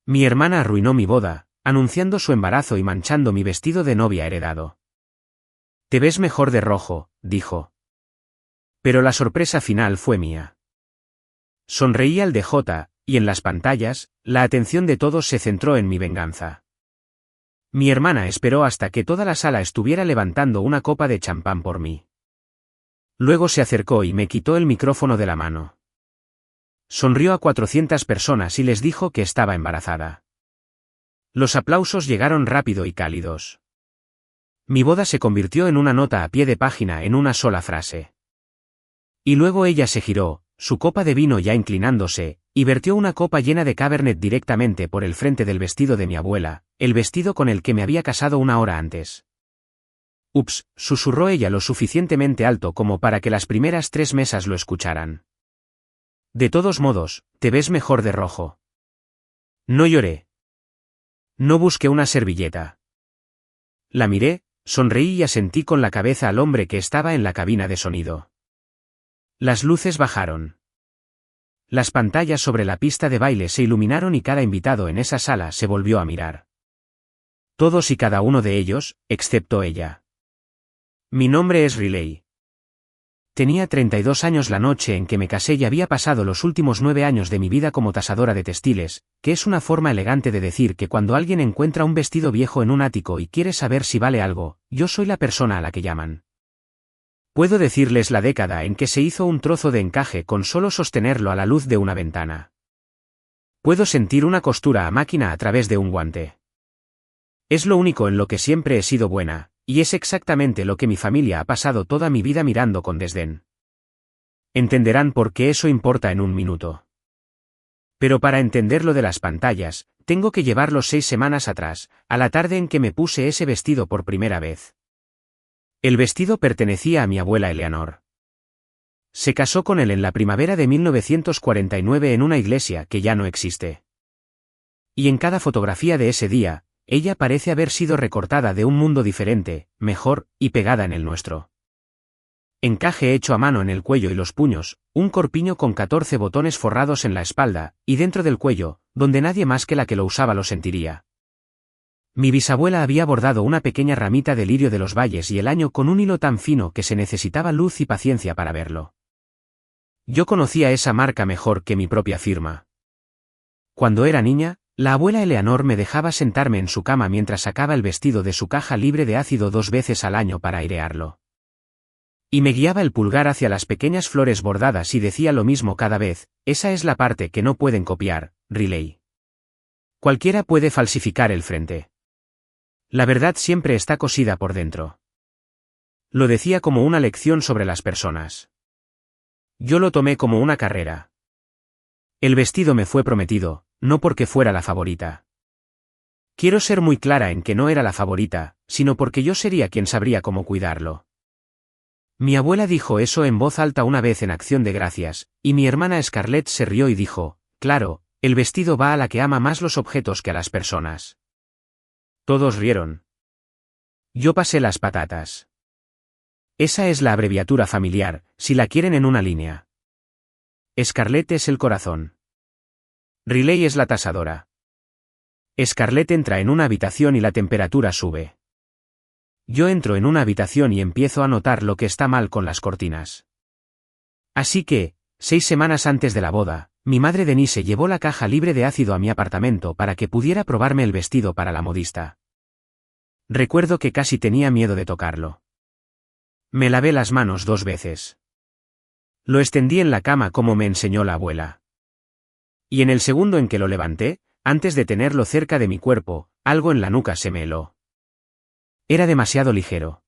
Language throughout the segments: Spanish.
Mi hermana arruinó mi boda, anunciando su embarazo y manchando mi vestido de novia heredado. Te ves mejor de rojo, dijo. Pero la sorpresa final fue mía. Sonreí al DJ, y en las pantallas, la atención de todos se centró en mi venganza. Mi hermana esperó hasta que toda la sala estuviera levantando una copa de champán por mí. Luego se acercó y me quitó el micrófono de la mano. Sonrió a 400 personas y les dijo que estaba embarazada. Los aplausos llegaron rápido y cálidos. Mi boda se convirtió en una nota a pie de página en una sola frase. Y luego ella se giró, su copa de vino ya inclinándose, y vertió una copa llena de Cabernet directamente por el frente del vestido de mi abuela, el vestido con el que me había casado una hora antes. Ups, susurró ella lo suficientemente alto como para que las primeras 3 mesas lo escucharan. De todos modos, te ves mejor de rojo. No lloré. No busqué una servilleta. La miré, sonreí y asentí con la cabeza al hombre que estaba en la cabina de sonido. Las luces bajaron. Las pantallas sobre la pista de baile se iluminaron y cada invitado en esa sala se volvió a mirar. Todos y cada uno de ellos, excepto ella. Mi nombre es Riley. Tenía 32 años la noche en que me casé y había pasado los últimos 9 años de mi vida como tasadora de textiles, que es una forma elegante de decir que cuando alguien encuentra un vestido viejo en un ático y quiere saber si vale algo, yo soy la persona a la que llaman. Puedo decirles la década en que se hizo un trozo de encaje con solo sostenerlo a la luz de una ventana. Puedo sentir una costura a máquina a través de un guante. Es lo único en lo que siempre he sido buena, y es exactamente lo que mi familia ha pasado toda mi vida mirando con desdén. Entenderán por qué eso importa en un minuto. Pero para entender lo de las pantallas, tengo que llevarlos 6 semanas atrás, a la tarde en que me puse ese vestido por primera vez. El vestido pertenecía a mi abuela Eleanor. Se casó con él en la primavera de 1949 en una iglesia que ya no existe. Y en cada fotografía de ese día, ella parece haber sido recortada de un mundo diferente, mejor, y pegada en el nuestro. Encaje hecho a mano en el cuello y los puños, un corpiño con 14 botones forrados en la espalda, y dentro del cuello, donde nadie más que la que lo usaba lo sentiría. Mi bisabuela había bordado una pequeña ramita de lirio de los valles y el año con un hilo tan fino que se necesitaba luz y paciencia para verlo. Yo conocía esa marca mejor que mi propia firma. Cuando era niña, la abuela Eleanor me dejaba sentarme en su cama mientras sacaba el vestido de su caja libre de ácido 2 veces al año para airearlo. Y me guiaba el pulgar hacia las pequeñas flores bordadas y decía lo mismo cada vez: esa es la parte que no pueden copiar, Riley. Cualquiera puede falsificar el frente. La verdad siempre está cosida por dentro. Lo decía como una lección sobre las personas. Yo lo tomé como una carrera. El vestido me fue prometido, no porque fuera la favorita. Quiero ser muy clara en que no era la favorita, sino porque yo sería quien sabría cómo cuidarlo. Mi abuela dijo eso en voz alta una vez en Acción de Gracias, y mi hermana Scarlett se rió y dijo: claro, el vestido va a la que ama más los objetos que a las personas. Todos rieron. Yo pasé las patatas. Esa es la abreviatura familiar, si la quieren en una línea. Scarlett es el corazón. Riley es la tasadora. Scarlett entra en una habitación y la temperatura sube. Yo entro en una habitación y empiezo a notar lo que está mal con las cortinas. Así que, 6 semanas antes de la boda, mi madre Denise llevó la caja libre de ácido a mi apartamento para que pudiera probarme el vestido para la modista. Recuerdo que casi tenía miedo de tocarlo. Me lavé las manos 2 veces. Lo extendí en la cama como me enseñó la abuela. Y en el segundo en que lo levanté, antes de tenerlo cerca de mi cuerpo, algo en la nuca se me heló. Era demasiado ligero.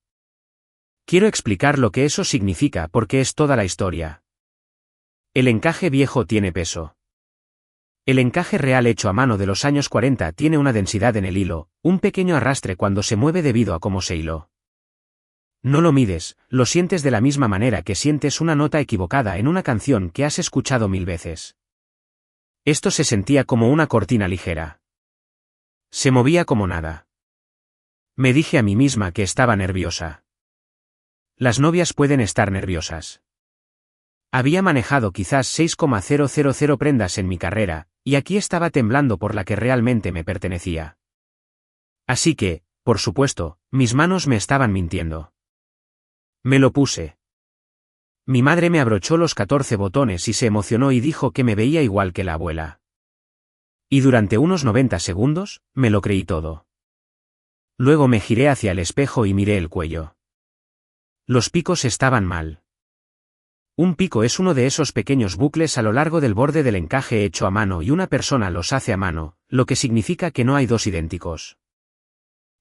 Quiero explicar lo que eso significa porque es toda la historia. El encaje viejo tiene peso. El encaje real hecho a mano de los años 40 tiene una densidad en el hilo, un pequeño arrastre cuando se mueve debido a cómo se hiló. No lo mides, lo sientes de la misma manera que sientes una nota equivocada en una canción que has escuchado 1000 veces. Esto se sentía como una cortina ligera. Se movía como nada. Me dije a mí misma que estaba nerviosa. Las novias pueden estar nerviosas. Había manejado quizás 6,000 prendas en mi carrera, y aquí estaba temblando por la que realmente me pertenecía. Así que, por supuesto, mis manos me estaban mintiendo. Me lo puse. Mi madre me abrochó los 14 botones y se emocionó y dijo que me veía igual que la abuela. Y durante unos 90 segundos, me lo creí todo. Luego me giré hacia el espejo y miré el cuello. Los picos estaban mal. Un pico es uno de esos pequeños bucles a lo largo del borde del encaje hecho a mano y una persona los hace a mano, lo que significa que no hay dos idénticos.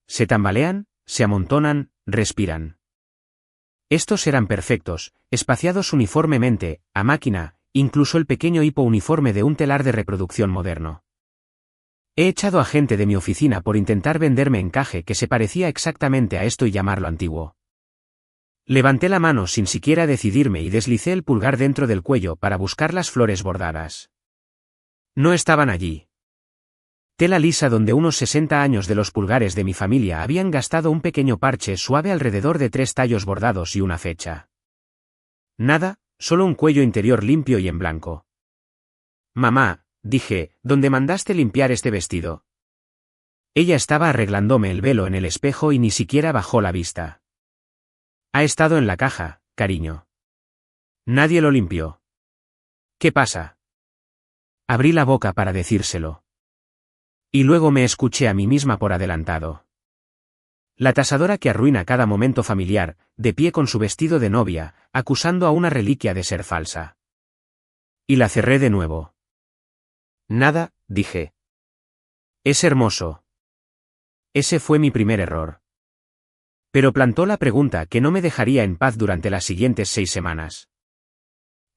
Se tambalean, se amontonan, respiran. Estos eran perfectos, espaciados uniformemente, a máquina, incluso el pequeño hipo uniforme de un telar de reproducción moderno. He echado a gente de mi oficina por intentar venderme encaje que se parecía exactamente a esto y llamarlo antiguo. Levanté la mano sin siquiera decidirme y deslicé el pulgar dentro del cuello para buscar las flores bordadas. No estaban allí. Tela lisa donde unos 60 años de los pulgares de mi familia habían gastado un pequeño parche suave alrededor de 3 tallos bordados y una fecha. Nada, solo un cuello interior limpio y en blanco. Mamá, dije, ¿dónde mandaste limpiar este vestido? Ella estaba arreglándome el velo en el espejo y ni siquiera bajó la vista. Ha estado en la caja, cariño. Nadie lo limpió. ¿Qué pasa? Abrí la boca para decírselo. Y luego me escuché a mí misma por adelantado. La tasadora que arruina cada momento familiar, de pie con su vestido de novia, acusando a una reliquia de ser falsa. Y la cerré de nuevo. Nada, dije. Es hermoso. Ese fue mi primer error. Pero plantó la pregunta que no me dejaría en paz durante las siguientes 6 semanas.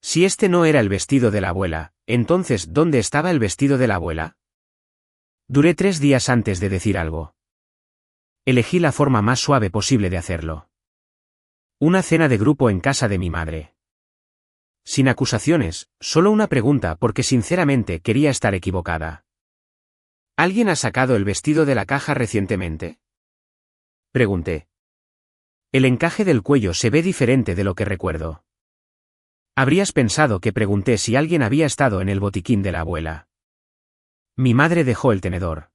Si este no era el vestido de la abuela, entonces, ¿dónde estaba el vestido de la abuela? Duré 3 días antes de decir algo. Elegí la forma más suave posible de hacerlo. Una cena de grupo en casa de mi madre. Sin acusaciones, solo una pregunta porque sinceramente quería estar equivocada. ¿Alguien ha sacado el vestido de la caja recientemente? Pregunté. El encaje del cuello se ve diferente de lo que recuerdo. Habrías pensado que pregunté si alguien había estado en el botiquín de la abuela. Mi madre dejó el tenedor.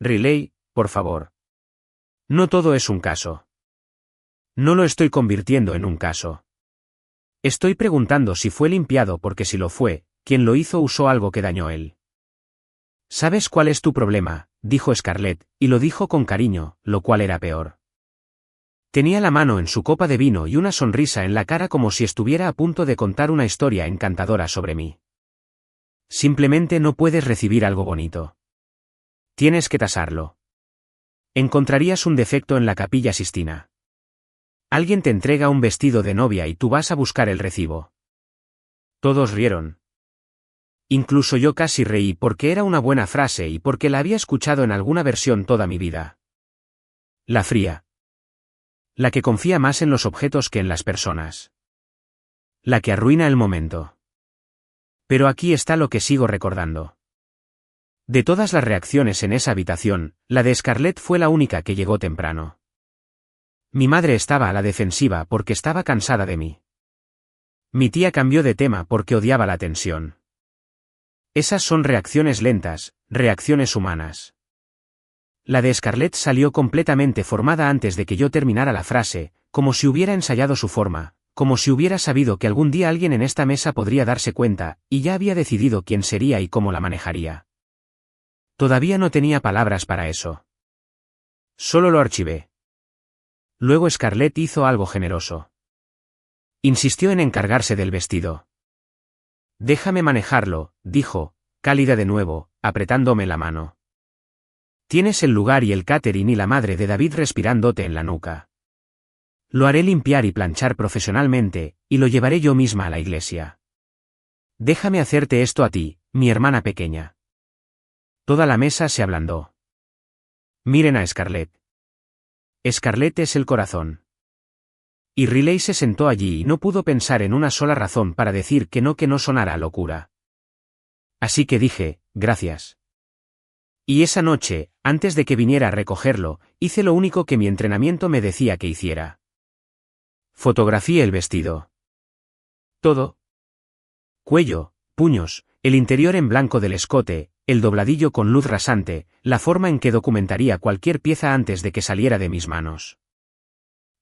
Riley, por favor. No todo es un caso. No lo estoy convirtiendo en un caso. Estoy preguntando si fue limpiado porque si lo fue, quien lo hizo usó algo que dañó él. ¿Sabes cuál es tu problema?, dijo Scarlett, y lo dijo con cariño, lo cual era peor. Tenía la mano en su copa de vino y una sonrisa en la cara como si estuviera a punto de contar una historia encantadora sobre mí. Simplemente no puedes recibir algo bonito. Tienes que tasarlo. Encontrarías un defecto en la Capilla Sistina. Alguien te entrega un vestido de novia y tú vas a buscar el recibo. Todos rieron. Incluso yo casi reí porque era una buena frase y porque la había escuchado en alguna versión toda mi vida. La fría. La que confía más en los objetos que en las personas. La que arruina el momento. Pero aquí está lo que sigo recordando. De todas las reacciones en esa habitación, la de Scarlett fue la única que llegó temprano. Mi madre estaba a la defensiva porque estaba cansada de mí. Mi tía cambió de tema porque odiaba la tensión. Esas son reacciones lentas, reacciones humanas. La de Scarlett salió completamente formada antes de que yo terminara la frase, como si hubiera ensayado su forma, como si hubiera sabido que algún día alguien en esta mesa podría darse cuenta, y ya había decidido quién sería y cómo la manejaría. Todavía no tenía palabras para eso. Solo lo archivé. Luego Scarlett hizo algo generoso. Insistió en encargarse del vestido. Déjame manejarlo, dijo, cálida de nuevo, apretándome la mano. Tienes el lugar y el catering y la madre de David respirándote en la nuca. Lo haré limpiar y planchar profesionalmente, y lo llevaré yo misma a la iglesia. Déjame hacerte esto a ti, mi hermana pequeña. Toda la mesa se ablandó. Miren a Scarlett. Scarlett es el corazón. Y Riley se sentó allí y no pudo pensar en una sola razón para decir que no sonara a locura. Así que dije, gracias. Y esa noche, antes de que viniera a recogerlo, hice lo único que mi entrenamiento me decía que hiciera. Fotografié el vestido. Todo. Cuello, puños, El interior en blanco del escote, el dobladillo con luz rasante, la forma en que documentaría cualquier pieza antes de que saliera de mis manos.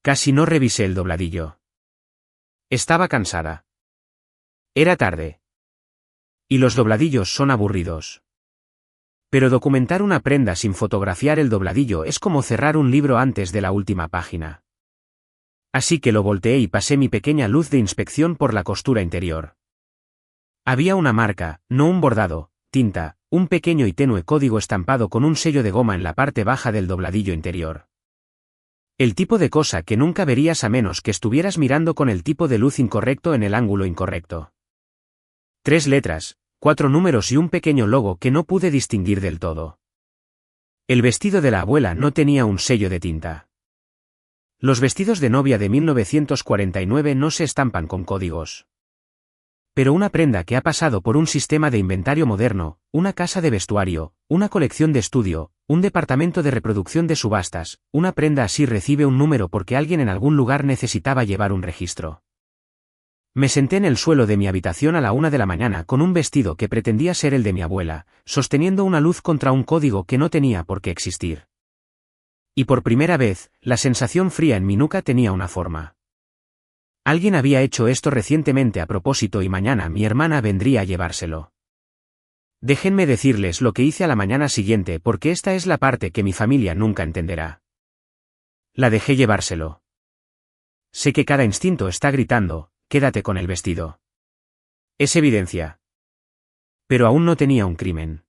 Casi no revisé el dobladillo. Estaba cansada. Era tarde. Y los dobladillos son aburridos. Pero documentar una prenda sin fotografiar el dobladillo es como cerrar un libro antes de la última página. Así que lo volteé y pasé mi pequeña luz de inspección por la costura interior. Había una marca, no un bordado, tinta, un pequeño y tenue código estampado con un sello de goma en la parte baja del dobladillo interior. El tipo de cosa que nunca verías a menos que estuvieras mirando con el tipo de luz incorrecto en el ángulo incorrecto. 3 letras, 4 números y un pequeño logo que no pude distinguir del todo. El vestido de la abuela no tenía un sello de tinta. Los vestidos de novia de 1949 no se estampan con códigos. Pero una prenda que ha pasado por un sistema de inventario moderno, una casa de vestuario, una colección de estudio, un departamento de reproducción de subastas, una prenda así recibe un número porque alguien en algún lugar necesitaba llevar un registro. Me senté en el suelo de mi habitación a la 1 de la mañana con un vestido que pretendía ser el de mi abuela, sosteniendo una luz contra un código que no tenía por qué existir. Y por primera vez, la sensación fría en mi nuca tenía una forma. Alguien había hecho esto recientemente a propósito y mañana mi hermana vendría a llevárselo. Déjenme decirles lo que hice a la mañana siguiente porque esta es la parte que mi familia nunca entenderá. La dejé llevárselo. Sé que cada instinto está gritando, quédate con el vestido. Es evidencia. Pero aún no tenía un crimen.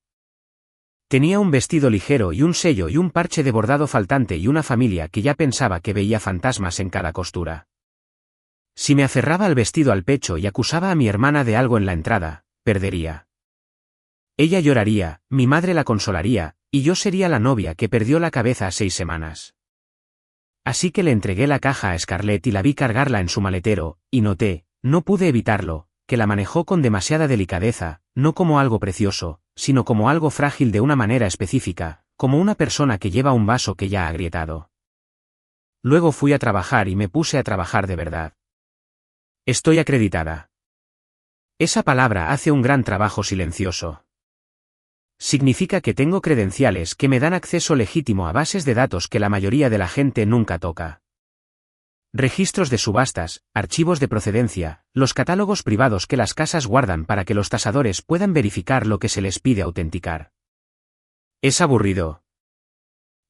Tenía un vestido ligero y un sello y un parche de bordado faltante y una familia que ya pensaba que veía fantasmas en cada costura. Si me aferraba al vestido al pecho y acusaba a mi hermana de algo en la entrada, perdería. Ella lloraría, mi madre la consolaría, y yo sería la novia que perdió la cabeza a 6 semanas. Así que le entregué la caja a Scarlett y la vi cargarla en su maletero, y noté, no pude evitarlo, que la manejó con demasiada delicadeza, no como algo precioso, sino como algo frágil de una manera específica, como una persona que lleva un vaso que ya ha agrietado. Luego fui a trabajar y me puse a trabajar de verdad. Estoy acreditada. Esa palabra hace un gran trabajo silencioso. Significa que tengo credenciales que me dan acceso legítimo a bases de datos que la mayoría de la gente nunca toca. Registros de subastas, archivos de procedencia, los catálogos privados que las casas guardan para que los tasadores puedan verificar lo que se les pide autenticar. Es aburrido.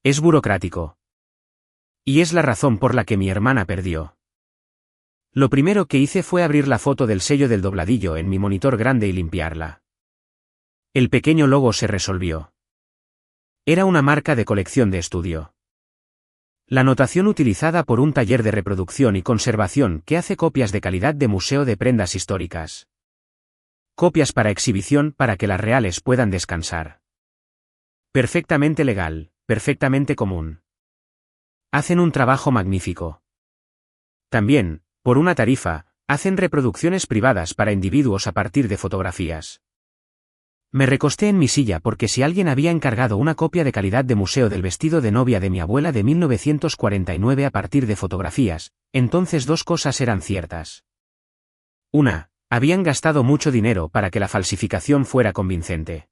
Es burocrático. Y es la razón por la que mi hermana perdió. Lo primero que hice fue abrir la foto del sello del dobladillo en mi monitor grande y limpiarla. El pequeño logo se resolvió. Era una marca de colección de estudio. La notación utilizada por un taller de reproducción y conservación que hace copias de calidad de museo de prendas históricas. Copias para exhibición para que las reales puedan descansar. Perfectamente legal, perfectamente común. Hacen un trabajo magnífico. También, por una tarifa, hacen reproducciones privadas para individuos a partir de fotografías. Me recosté en mi silla porque si alguien había encargado una copia de calidad de museo del vestido de novia de mi abuela de 1949 a partir de fotografías, entonces 2 cosas eran ciertas. Una, habían gastado mucho dinero para que la falsificación fuera convincente.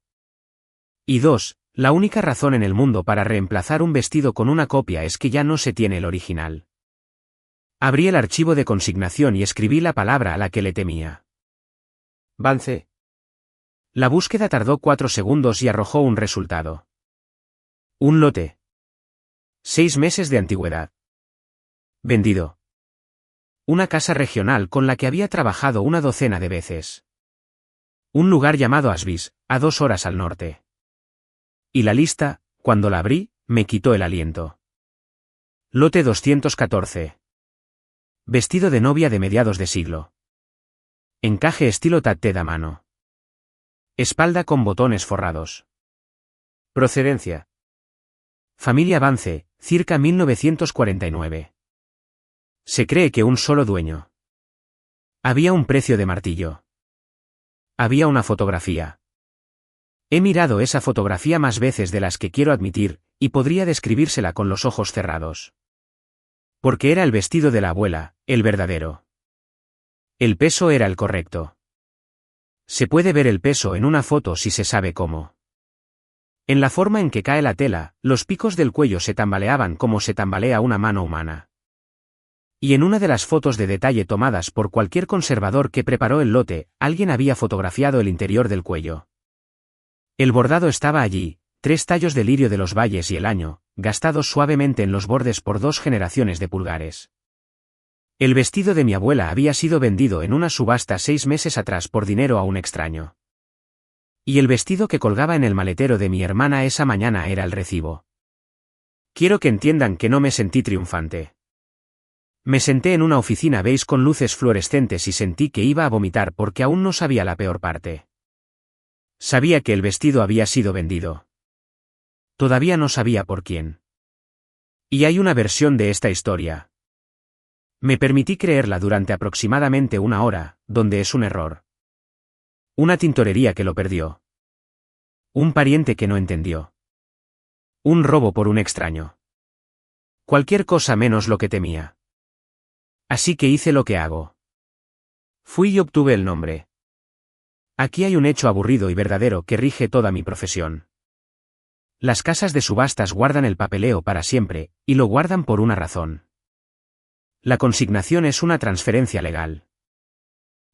Y 2, la única razón en el mundo para reemplazar un vestido con una copia es que ya no se tiene el original. Abrí el archivo de consignación y escribí la palabra a la que le temía. Vance. La búsqueda tardó 4 segundos y arrojó un resultado. Un lote. 6 meses de antigüedad. Vendido. Una casa regional con la que había trabajado una docena de veces. Un lugar llamado Asbis, a 2 horas al norte. Y la lista, cuando la abrí, me quitó el aliento. Lote 214. Vestido de novia de mediados de siglo. Encaje estilo tatted a mano. Espalda con botones forrados. Procedencia. Familia Vance, circa 1949. Se cree que un solo dueño. Había un precio de martillo. Había una fotografía. He mirado esa fotografía más veces de las que quiero admitir, y podría describírsela con los ojos cerrados. Porque era el vestido de la abuela, el verdadero. El peso era el correcto. Se puede ver el peso en una foto si se sabe cómo. En la forma en que cae la tela, los picos del cuello se tambaleaban como se tambalea una mano humana. Y en una de las fotos de detalle tomadas por cualquier conservador que preparó el lote, alguien había fotografiado el interior del cuello. El bordado estaba allí, 3 tallos de lirio de los valles y el año, gastados suavemente en los bordes por 2 generaciones de pulgares. El vestido de mi abuela había sido vendido en una subasta 6 meses atrás por dinero a un extraño. Y el vestido que colgaba en el maletero de mi hermana esa mañana era el recibo. Quiero que entiendan que no me sentí triunfante. Me senté en una oficina beige con luces fluorescentes y sentí que iba a vomitar porque aún no sabía la peor parte. Sabía que el vestido había sido vendido. Todavía no sabía por quién. Y hay una versión de esta historia. Me permití creerla durante aproximadamente 1 hora, donde es un error. Una tintorería que lo perdió. Un pariente que no entendió. Un robo por un extraño. Cualquier cosa menos lo que temía. Así que hice lo que hago. Fui y obtuve el nombre. Aquí hay un hecho aburrido y verdadero que rige toda mi profesión. Las casas de subastas guardan el papeleo para siempre, y lo guardan por una razón. La consignación es una transferencia legal.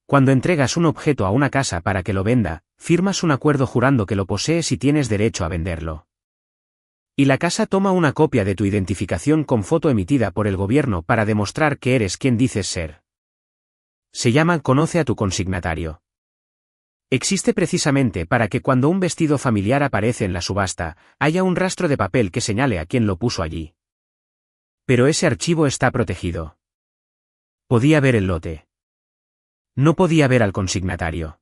Cuando entregas un objeto a una casa para que lo venda, firmas un acuerdo jurando que lo posees y tienes derecho a venderlo. Y la casa toma una copia de tu identificación con foto emitida por el gobierno para demostrar que eres quien dices ser. Se llama Conoce a tu consignatario. Existe precisamente para que cuando un vestido familiar aparece en la subasta, haya un rastro de papel que señale a quién lo puso allí. Pero ese archivo está protegido. Podía ver el lote. No podía ver al consignatario.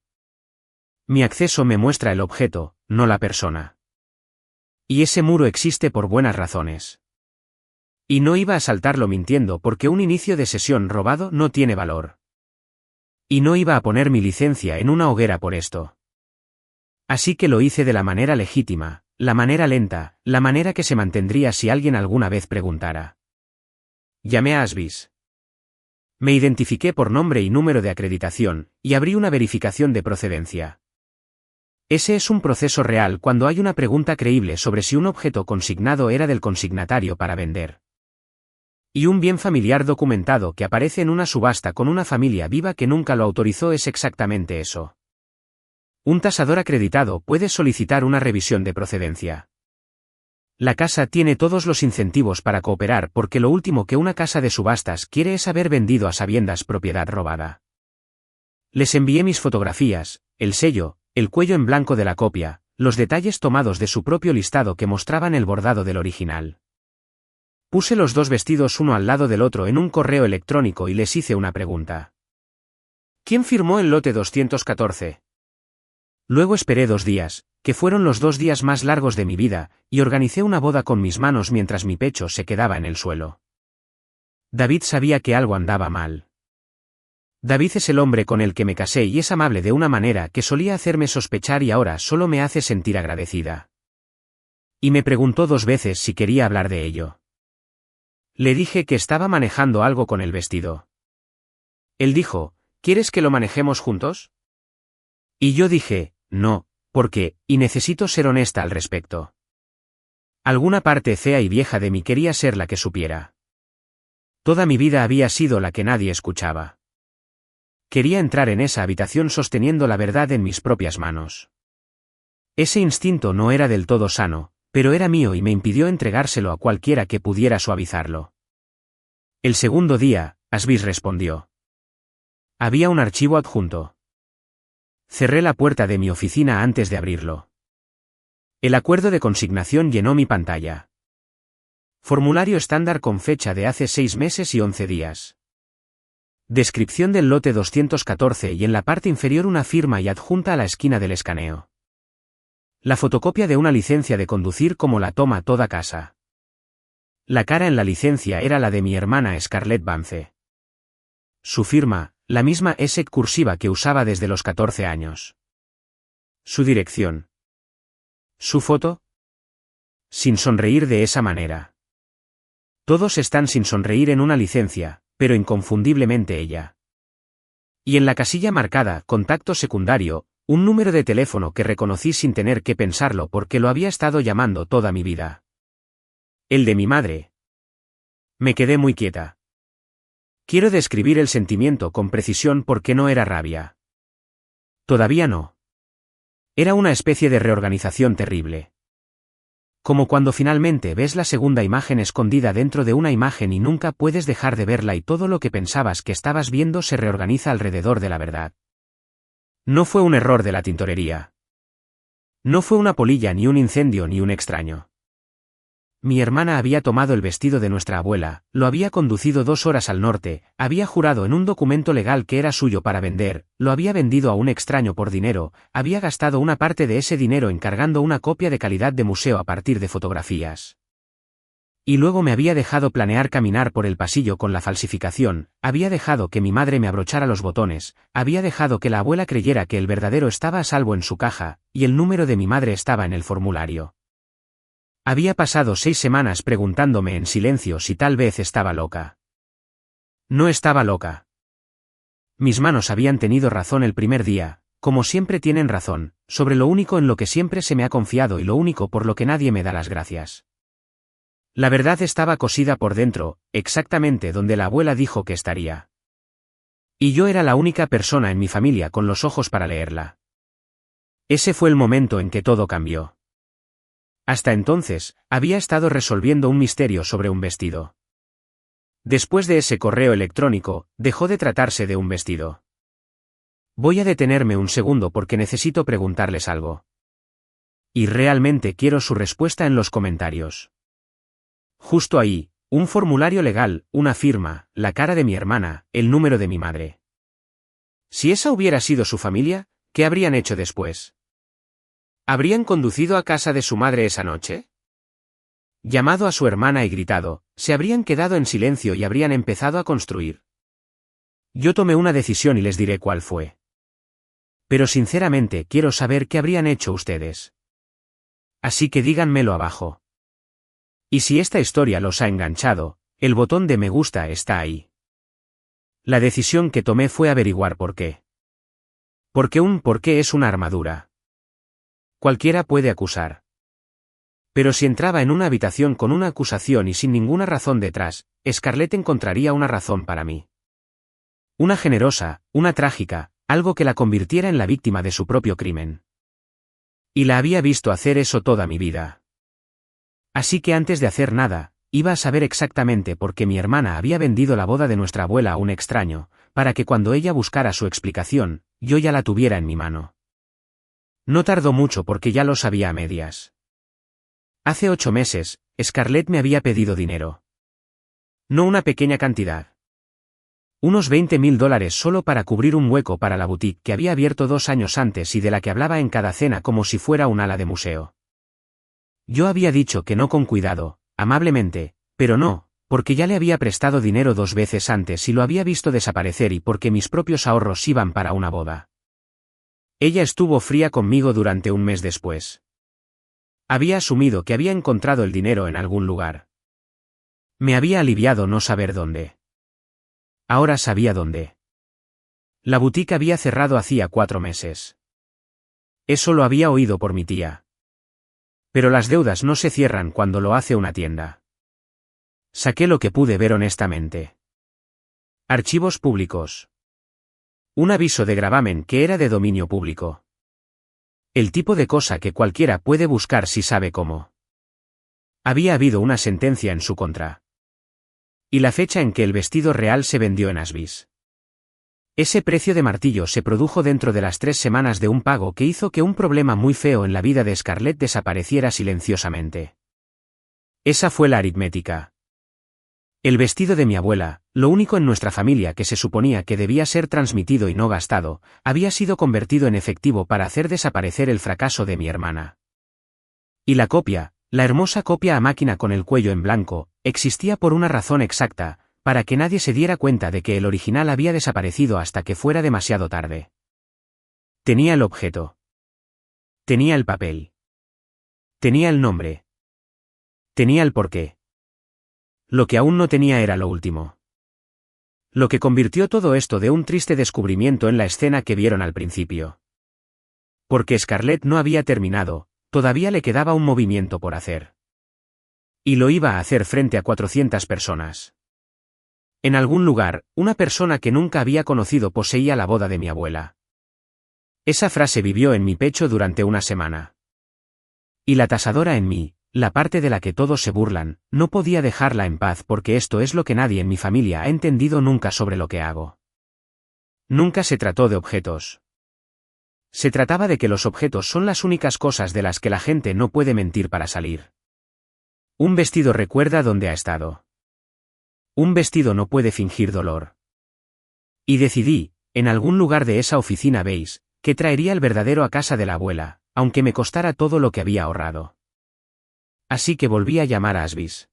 Mi acceso me muestra el objeto, no la persona. Y ese muro existe por buenas razones. Y no iba a saltarlo mintiendo porque un inicio de sesión robado no tiene valor. Y no iba a poner mi licencia en una hoguera por esto. Así que lo hice de la manera legítima, la manera lenta, la manera que se mantendría si alguien alguna vez preguntara. Llamé a Asbis. Me identifiqué por nombre y número de acreditación, y abrí una verificación de procedencia. Ese es un proceso real cuando hay una pregunta creíble sobre si un objeto consignado era del consignatario para vender. Y un bien familiar documentado que aparece en una subasta con una familia viva que nunca lo autorizó es exactamente eso. Un tasador acreditado puede solicitar una revisión de procedencia. La casa tiene todos los incentivos para cooperar porque lo último que una casa de subastas quiere es haber vendido a sabiendas propiedad robada. Les envié mis fotografías, el sello, el cuello en blanco de la copia, los detalles tomados de su propio listado que mostraban el bordado del original. Puse los 2 vestidos uno al lado del otro en un correo electrónico y les hice una pregunta. ¿Quién firmó el lote 214? Luego esperé 2 días, que fueron los 2 días más largos de mi vida, y organicé una boda con mis manos mientras mi pecho se quedaba en el suelo. David sabía que algo andaba mal. David es el hombre con el que me casé y es amable de una manera que solía hacerme sospechar y ahora solo me hace sentir agradecida. Y me preguntó 2 veces si quería hablar de ello. Le dije que estaba manejando algo con el vestido. Él dijo, ¿quieres que lo manejemos juntos? Y yo dije, no, porque, y necesito ser honesta al respecto. Alguna parte fea y vieja de mí quería ser la que supiera. Toda mi vida había sido la que nadie escuchaba. Quería entrar en esa habitación sosteniendo la verdad en mis propias manos. Ese instinto no era del todo sano, pero era mío y me impidió entregárselo a cualquiera que pudiera suavizarlo. El segundo día, Asbis respondió. Había un archivo adjunto. Cerré la puerta de mi oficina antes de abrirlo. El acuerdo de consignación llenó mi pantalla. Formulario estándar con fecha de hace 6 meses y 11 días. Descripción del lote 214 y en la parte inferior una firma y adjunta a la esquina del escaneo. La fotocopia de una licencia de conducir como la toma toda casa. La cara en la licencia era la de mi hermana Scarlett Vance. Su firma, la misma S cursiva que usaba desde los 14 años. Su dirección. Su foto. Sin sonreír de esa manera. Todos están sin sonreír en una licencia, pero inconfundiblemente ella. Y en la casilla marcada, contacto secundario, Un número de teléfono que reconocí sin tener que pensarlo porque lo había estado llamando toda mi vida. El de mi madre. Me quedé muy quieta. Quiero describir el sentimiento con precisión porque no era rabia. Todavía no. Era una especie de reorganización terrible. Como cuando finalmente ves la segunda imagen escondida dentro de una imagen y nunca puedes dejar de verla y todo lo que pensabas que estabas viendo se reorganiza alrededor de la verdad. No fue un error de la tintorería. No fue una polilla ni un incendio ni un extraño. Mi hermana había tomado el vestido de nuestra abuela, lo había conducido 2 horas al norte, había jurado en un documento legal que era suyo para vender, lo había vendido a un extraño por dinero, había gastado una parte de ese dinero encargando una copia de calidad de museo a partir de fotografías. Y luego me había dejado planear caminar por el pasillo con la falsificación, había dejado que mi madre me abrochara los botones, había dejado que la abuela creyera que el verdadero estaba a salvo en su caja, y el número de mi madre estaba en el formulario. Había pasado 6 semanas preguntándome en silencio si tal vez estaba loca. No estaba loca. Mis manos habían tenido razón el primer día, como siempre tienen razón, sobre lo único en lo que siempre se me ha confiado y lo único por lo que nadie me da las gracias. La verdad estaba cosida por dentro, exactamente donde la abuela dijo que estaría. Y yo era la única persona en mi familia con los ojos para leerla. Ese fue el momento en que todo cambió. Hasta entonces, había estado resolviendo un misterio sobre un vestido. Después de ese correo electrónico, dejó de tratarse de un vestido. Voy a detenerme un segundo porque necesito preguntarles algo. Y realmente quiero su respuesta en los comentarios. Justo ahí, un formulario legal, una firma, la cara de mi hermana, el número de mi madre. Si esa hubiera sido su familia, ¿qué habrían hecho después? ¿Habrían conducido a casa de su madre esa noche? Llamado a su hermana y gritado, se habrían quedado en silencio y habrían empezado a construir. Yo tomé una decisión y les diré cuál fue. Pero sinceramente quiero saber qué habrían hecho ustedes. Así que díganmelo abajo. Y si esta historia los ha enganchado, el botón de me gusta está ahí. La decisión que tomé fue averiguar por qué. Porque un porqué es una armadura. Cualquiera puede acusar. Pero si entraba en una habitación con una acusación y sin ninguna razón detrás, Scarlett encontraría una razón para mí. Una generosa, una trágica, algo que la convirtiera en la víctima de su propio crimen. Y la había visto hacer eso toda mi vida. Así que antes de hacer nada, iba a saber exactamente por qué mi hermana había vendido la boda de nuestra abuela a un extraño, para que cuando ella buscara su explicación, yo ya la tuviera en mi mano. No tardó mucho porque ya lo sabía a medias. Hace 8 meses, Scarlett me había pedido dinero. No una pequeña cantidad. Unos $20.000 solo para cubrir un hueco para la boutique que había abierto 2 años antes y de la que hablaba en cada cena como si fuera un ala de museo. Yo había dicho que no con cuidado, amablemente, pero no, porque ya le había prestado dinero 2 veces antes y lo había visto desaparecer y porque mis propios ahorros iban para una boda. Ella estuvo fría conmigo durante un mes después. Había asumido que había encontrado el dinero en algún lugar. Me había aliviado no saber dónde. Ahora sabía dónde. La boutique había cerrado hacía 4 meses. Eso lo había oído por mi tía. Pero las deudas no se cierran cuando lo hace una tienda. Saqué lo que pude ver honestamente. Archivos públicos. Un aviso de gravamen que era de dominio público. El tipo de cosa que cualquiera puede buscar si sabe cómo. Había habido una sentencia en su contra. Y la fecha en que el vestido real se vendió en Asbis. Ese precio de martillo se produjo dentro de las 3 semanas de un pago que hizo que un problema muy feo en la vida de Scarlett desapareciera silenciosamente. Esa fue la aritmética. El vestido de mi abuela, lo único en nuestra familia que se suponía que debía ser transmitido y no gastado, había sido convertido en efectivo para hacer desaparecer el fracaso de mi hermana. Y la copia, la hermosa copia a máquina con el cuello en blanco, existía por una razón exacta, para que nadie se diera cuenta de que el original había desaparecido hasta que fuera demasiado tarde. Tenía el objeto. Tenía el papel. Tenía el nombre. Tenía el porqué. Lo que aún no tenía era lo último. Lo que convirtió todo esto de un triste descubrimiento en la escena que vieron al principio. Porque Scarlett no había terminado, todavía le quedaba un movimiento por hacer. Y lo iba a hacer frente a 400 personas. En algún lugar, una persona que nunca había conocido poseía la boda de mi abuela. Esa frase vivió en mi pecho durante una semana. Y la tasadora en mí, la parte de la que todos se burlan, no podía dejarla en paz porque esto es lo que nadie en mi familia ha entendido nunca sobre lo que hago. Nunca se trató de objetos. Se trataba de que los objetos son las únicas cosas de las que la gente no puede mentir para salir. Un vestido recuerda dónde ha estado. Un vestido no puede fingir dolor. Y decidí, en algún lugar de esa oficina veis, que traería el verdadero a casa de la abuela, aunque me costara todo lo que había ahorrado. Así que volví a llamar a Asbis.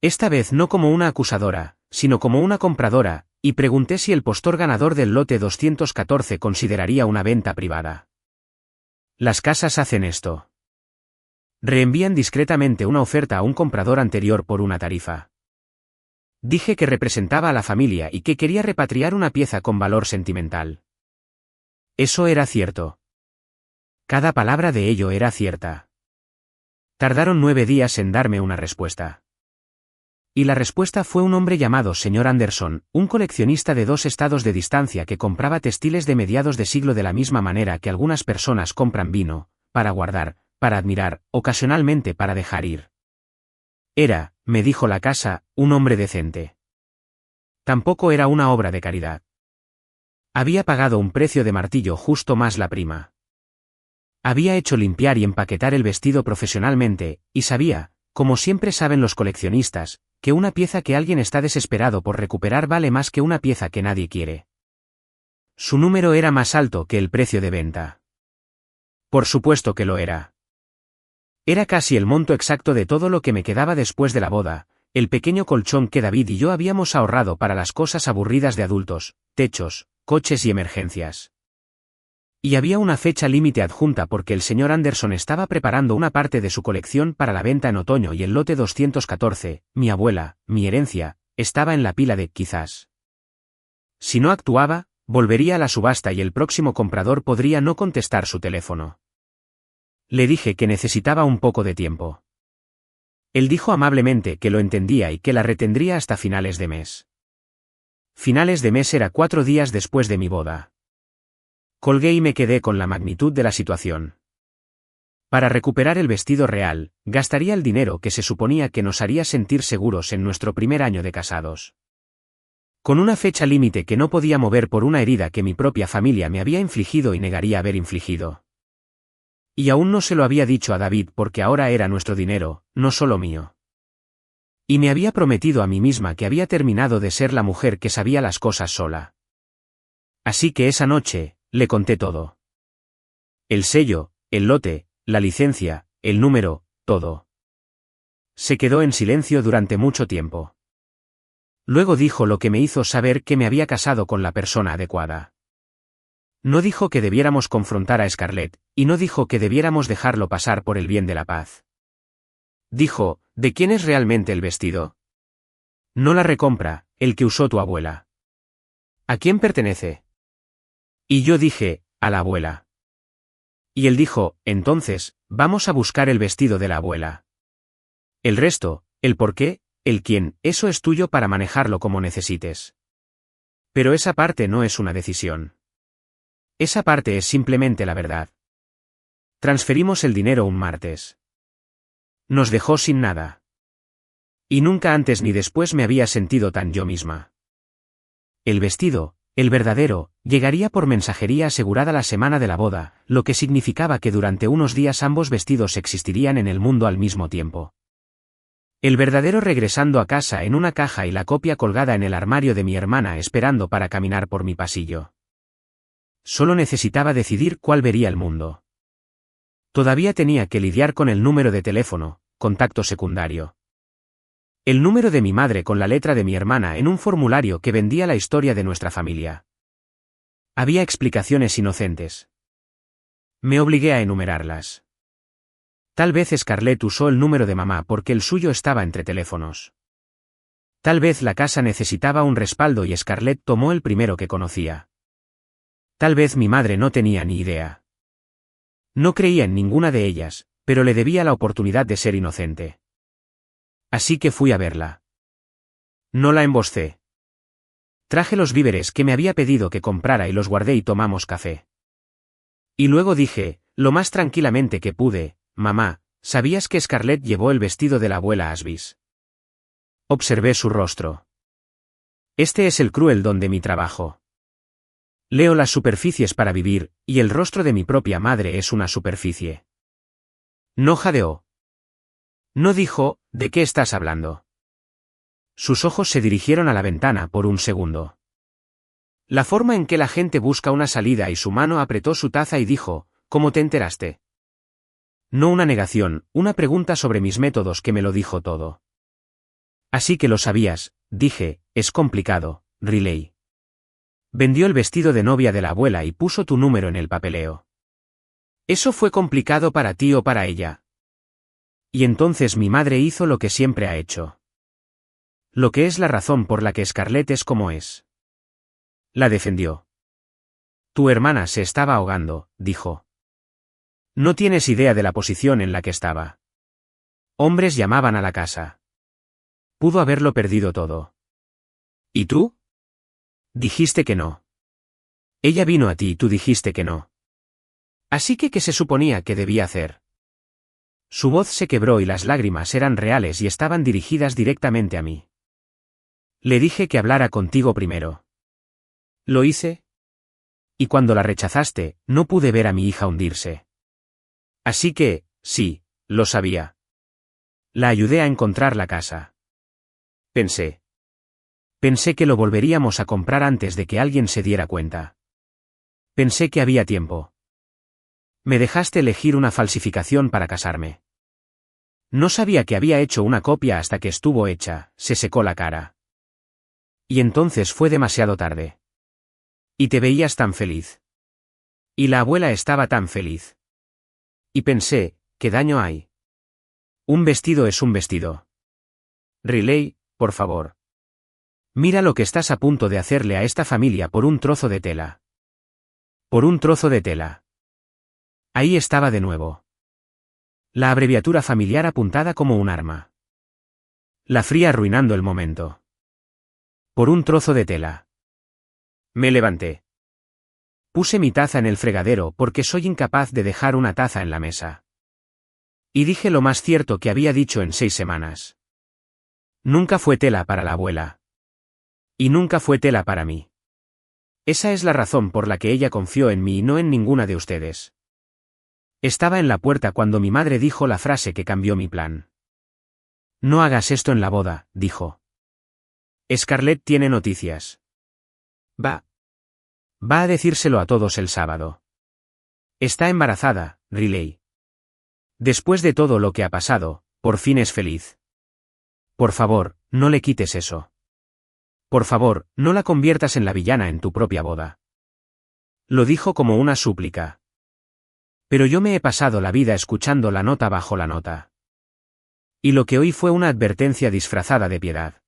Esta vez no como una acusadora, sino como una compradora, y pregunté si el postor ganador del lote 214 consideraría una venta privada. Las casas hacen esto. Reenvían discretamente una oferta a un comprador anterior por una tarifa. Dije que representaba a la familia y que quería repatriar una pieza con valor sentimental. Eso era cierto. Cada palabra de ello era cierta. Tardaron 9 días en darme una respuesta. Y la respuesta fue un hombre llamado señor Anderson, un coleccionista de 2 estados de distancia que compraba textiles de mediados de siglo de la misma manera que algunas personas compran vino, para guardar, para admirar, ocasionalmente para dejar ir. Era, me dijo la casa, un hombre decente. Tampoco era una obra de caridad. Había pagado un precio de martillo justo más la prima. Había hecho limpiar y empaquetar el vestido profesionalmente, y sabía, como siempre saben los coleccionistas, que una pieza que alguien está desesperado por recuperar vale más que una pieza que nadie quiere. Su número era más alto que el precio de venta. Por supuesto que lo era. Era casi el monto exacto de todo lo que me quedaba después de la boda, el pequeño colchón que David y yo habíamos ahorrado para las cosas aburridas de adultos, techos, coches y emergencias. Y había una fecha límite adjunta porque el señor Anderson estaba preparando una parte de su colección para la venta en otoño y el lote 214, mi abuela, mi herencia, estaba en la pila de quizás. Si no actuaba, volvería a la subasta y el próximo comprador podría no contestar su teléfono. Le dije que necesitaba un poco de tiempo. Él dijo amablemente que lo entendía y que la retendría hasta finales de mes. Finales de mes era 4 días después de mi boda. Colgué y me quedé con la magnitud de la situación. Para recuperar el vestido real, gastaría el dinero que se suponía que nos haría sentir seguros en nuestro primer año de casados. Con una fecha límite que no podía mover por una herida que mi propia familia me había infligido y negaría haber infligido. Y aún no se lo había dicho a David porque ahora era nuestro dinero, no solo mío. Y me había prometido a mí misma que había terminado de ser la mujer que sabía las cosas sola. Así que esa noche, le conté todo. El sello, el lote, la licencia, el número, todo. Se quedó en silencio durante mucho tiempo. Luego dijo lo que me hizo saber que me había casado con la persona adecuada. No dijo que debiéramos confrontar a Scarlett, y no dijo que debiéramos dejarlo pasar por el bien de la paz. Dijo, ¿de quién es realmente el vestido? No la recompra, el que usó tu abuela. ¿A quién pertenece? Y yo dije, a la abuela. Y él dijo, entonces, vamos a buscar el vestido de la abuela. El resto, el por qué, el quién, eso es tuyo para manejarlo como necesites. Pero esa parte no es una decisión. Esa parte es simplemente la verdad. Transferimos el dinero un martes. Nos dejó sin nada. Y nunca antes ni después me había sentido tan yo misma. El vestido, el verdadero, llegaría por mensajería asegurada la semana de la boda, lo que significaba que durante unos días ambos vestidos existirían en el mundo al mismo tiempo. El verdadero regresando a casa en una caja y la copia colgada en el armario de mi hermana esperando para caminar por mi pasillo. Solo necesitaba decidir cuál vería el mundo. Todavía tenía que lidiar con el número de teléfono, contacto secundario. El número de mi madre con la letra de mi hermana en un formulario que vendía la historia de nuestra familia. Había explicaciones inocentes. Me obligué a enumerarlas. Tal vez Scarlett usó el número de mamá porque el suyo estaba entre teléfonos. Tal vez la casa necesitaba un respaldo y Scarlett tomó el primero que conocía. Tal vez mi madre no tenía ni idea. No creía en ninguna de ellas, pero le debía la oportunidad de ser inocente. Así que fui a verla. No la emboscé. Traje los víveres que me había pedido que comprara y los guardé y tomamos café. Y luego dije, lo más tranquilamente que pude, mamá, ¿sabías que Scarlett llevó el vestido de la abuela Asvis? Observé su rostro. Este es el cruel don de mi trabajo. Leo las superficies para vivir, y el rostro de mi propia madre es una superficie. No jadeó. No dijo, ¿de qué estás hablando? Sus ojos se dirigieron a la ventana por un segundo. La forma en que la gente busca una salida y su mano apretó su taza y dijo, ¿cómo te enteraste? No una negación, una pregunta sobre mis métodos que me lo dijo todo. Así que lo sabías, dije, es complicado, Riley. Vendió el vestido de novia de la abuela y puso tu número en el papeleo. ¿Eso fue complicado para ti o para ella? Y entonces mi madre hizo lo que siempre ha hecho. Lo que es la razón por la que Scarlett es como es. La defendió. Tu hermana se estaba ahogando, dijo. No tienes idea de la posición en la que estaba. Hombres llamaban a la casa. Pudo haberlo perdido todo. ¿Y tú? Dijiste que no. Ella vino a ti y tú dijiste que no. Así que, ¿qué se suponía que debía hacer? Su voz se quebró y las lágrimas eran reales y estaban dirigidas directamente a mí. Le dije que hablara contigo primero. ¿Lo hice? Y cuando la rechazaste, no pude ver a mi hija hundirse. Así que, sí, lo sabía. La ayudé a encontrar la casa. Pensé que lo volveríamos a comprar antes de que alguien se diera cuenta. Pensé que había tiempo. Me dejaste elegir una falsificación para casarme. No sabía que había hecho una copia hasta que estuvo hecha, se secó la cara. Y entonces fue demasiado tarde. Y te veías tan feliz. Y la abuela estaba tan feliz. Y pensé, ¿qué daño hay? Un vestido es un vestido. Riley, por favor. Mira lo que estás a punto de hacerle a esta familia por un trozo de tela. Por un trozo de tela. Ahí estaba de nuevo. La abreviatura familiar apuntada como un arma. La fría arruinando el momento. Por un trozo de tela. Me levanté. Puse mi taza en el fregadero porque soy incapaz de dejar una taza en la mesa. Y dije lo más cierto que había dicho en 6 semanas. Nunca fue tela para la abuela. Y nunca fue tela para mí. Esa es la razón por la que ella confió en mí y no en ninguna de ustedes. Estaba en la puerta cuando mi madre dijo la frase que cambió mi plan. No hagas esto en la boda, dijo. Scarlett tiene noticias. Va a decírselo a todos el sábado. Está embarazada, Riley. Después de todo lo que ha pasado, por fin es feliz. Por favor, no le quites eso. Por favor, no la conviertas en la villana en tu propia boda. Lo dijo como una súplica. Pero yo me he pasado la vida escuchando la nota bajo la nota. Y lo que oí fue una advertencia disfrazada de piedad.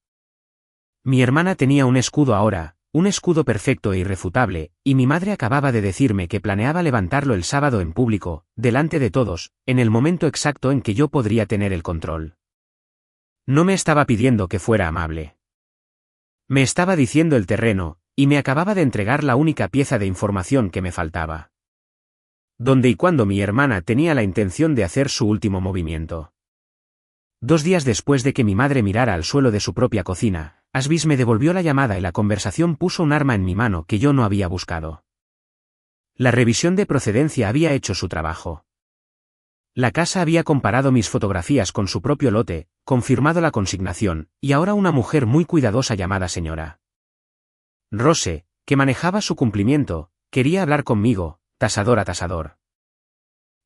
Mi hermana tenía un escudo ahora, un escudo perfecto e irrefutable, y mi madre acababa de decirme que planeaba levantarlo el sábado en público, delante de todos, en el momento exacto en que yo podría tener el control. No me estaba pidiendo que fuera amable. Me estaba diciendo el terreno, y me acababa de entregar la única pieza de información que me faltaba. Dónde y cuándo mi hermana tenía la intención de hacer su último movimiento. 2 días después de que mi madre mirara al suelo de su propia cocina, Asvis me devolvió la llamada y la conversación puso un arma en mi mano que yo no había buscado. La revisión de procedencia había hecho su trabajo. La casa había comparado mis fotografías con su propio lote, confirmado la consignación, y ahora una mujer muy cuidadosa llamada señora Rose, que manejaba su cumplimiento, quería hablar conmigo, tasador a tasador.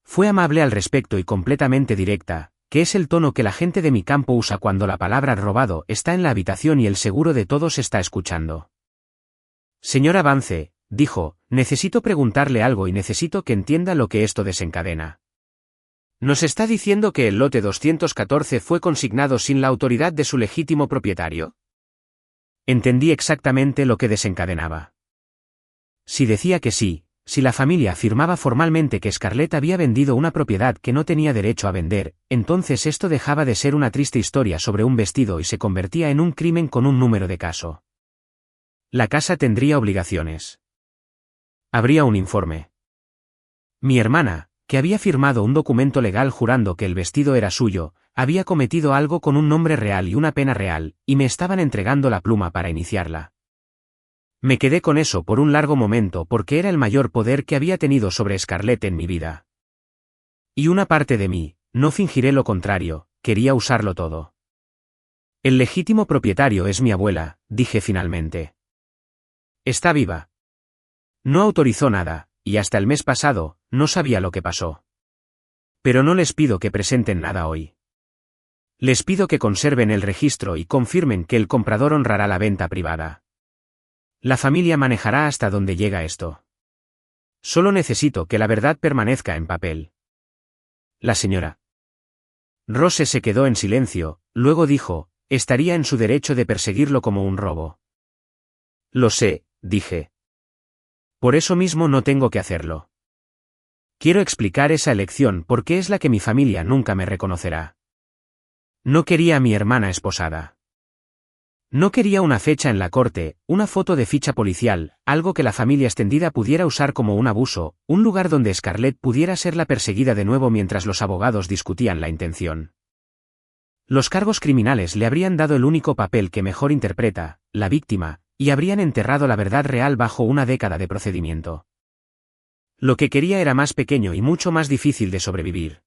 Fue amable al respecto y completamente directa, que es el tono que la gente de mi campo usa cuando la palabra robado está en la habitación y el seguro de todos está escuchando. Señora Vance, dijo, necesito preguntarle algo y necesito que entienda lo que esto desencadena. ¿Nos está diciendo que el lote 214 fue consignado sin la autoridad de su legítimo propietario? Entendí exactamente lo que desencadenaba. Si decía que sí, si la familia afirmaba formalmente que Scarlett había vendido una propiedad que no tenía derecho a vender, entonces esto dejaba de ser una triste historia sobre un vestido y se convertía en un crimen con un número de caso. La casa tendría obligaciones. Habría un informe. Mi hermana, que había firmado un documento legal jurando que el vestido era suyo, había cometido algo con un nombre real y una pena real, y me estaban entregando la pluma para iniciarla. Me quedé con eso por un largo momento porque era el mayor poder que había tenido sobre Scarlett en mi vida. Y una parte de mí, no fingiré lo contrario, quería usarlo todo. El legítimo propietario es mi abuela, dije finalmente. Está viva. No autorizó nada, y hasta el mes pasado, no sabía lo que pasó. Pero no les pido que presenten nada hoy. Les pido que conserven el registro y confirmen que el comprador honrará la venta privada. La familia manejará hasta donde llega esto. Solo necesito que la verdad permanezca en papel. La señora Rose se quedó en silencio, luego dijo, estaría en su derecho de perseguirlo como un robo. Lo sé, dije. Por eso mismo no tengo que hacerlo. Quiero explicar esa elección porque es la que mi familia nunca me reconocerá. No quería a mi hermana esposada. No quería una fecha en la corte, una foto de ficha policial, algo que la familia extendida pudiera usar como un abuso, un lugar donde Scarlett pudiera ser la perseguida de nuevo mientras los abogados discutían la intención. Los cargos criminales le habrían dado el único papel que mejor interpreta, la víctima, y habrían enterrado la verdad real bajo una década de procedimiento. Lo que quería era más pequeño y mucho más difícil de sobrevivir.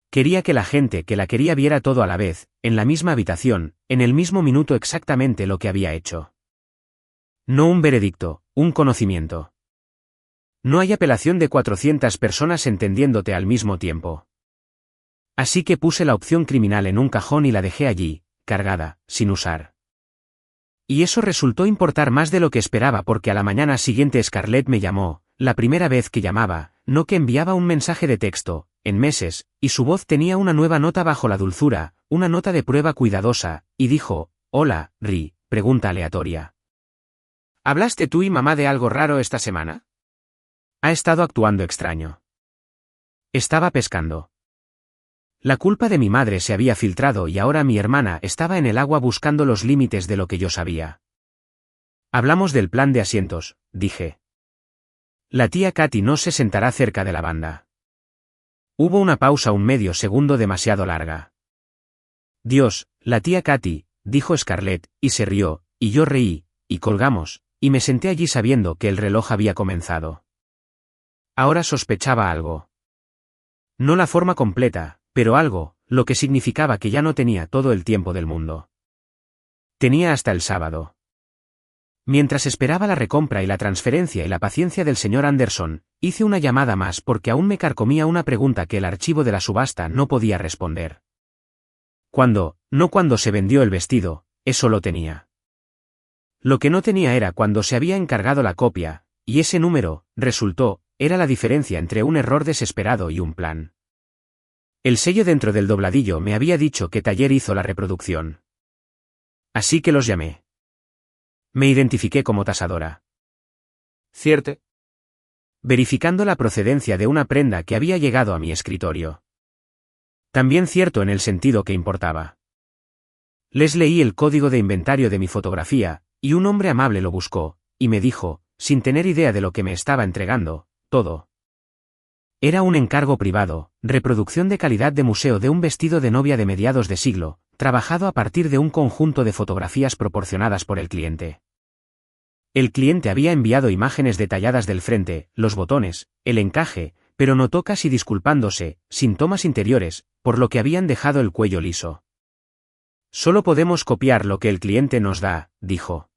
Quería que la gente que la quería viera todo a la vez, en la misma habitación, en el mismo minuto exactamente lo que había hecho. No un veredicto, un conocimiento. No hay apelación de 400 personas entendiéndote al mismo tiempo. Así que puse la opción criminal en un cajón y la dejé allí, cargada, sin usar. Y eso resultó importar más de lo que esperaba porque a la mañana siguiente Scarlett me llamó, la primera vez que llamaba, no que enviaba un mensaje de texto, en meses, y su voz tenía una nueva nota bajo la dulzura, una nota de prueba cuidadosa, y dijo, hola, Ri, pregunta aleatoria. ¿Hablaste tú y mamá de algo raro esta semana? Ha estado actuando extraño. Estaba pescando. La culpa de mi madre se había filtrado y ahora mi hermana estaba en el agua buscando los límites de lo que yo sabía. Hablamos del plan de asientos, dije. La tía Katy no se sentará cerca de la banda. Hubo una pausa un medio segundo demasiado larga. Dios, la tía Katy, dijo Scarlett, y se rió, y yo reí, y colgamos, y me senté allí sabiendo que el reloj había comenzado. Ahora sospechaba algo. No la forma completa, pero algo, lo que significaba que ya no tenía todo el tiempo del mundo. Tenía hasta el sábado. Mientras esperaba la recompra y la transferencia y la paciencia del señor Anderson, hice una llamada más porque aún me carcomía una pregunta que el archivo de la subasta no podía responder. No cuando se vendió el vestido, eso lo tenía. Lo que no tenía era cuando se había encargado la copia, y ese número, resultó, era la diferencia entre un error desesperado y un plan. El sello dentro del dobladillo me había dicho que Taller hizo la reproducción. Así que los llamé. Me identifiqué como tasadora. ¿Cierto? Verificando la procedencia de una prenda que había llegado a mi escritorio. También cierto en el sentido que importaba. Les leí el código de inventario de mi fotografía, y un hombre amable lo buscó, y me dijo, sin tener idea de lo que me estaba entregando, todo. Era un encargo privado, reproducción de calidad de museo de un vestido de novia de mediados de siglo, trabajado a partir de un conjunto de fotografías proporcionadas por el cliente. El cliente había enviado imágenes detalladas del frente, los botones, el encaje, pero notó casi disculpándose, sin tomas interiores, por lo que habían dejado el cuello liso. Solo podemos copiar lo que el cliente nos da, dijo.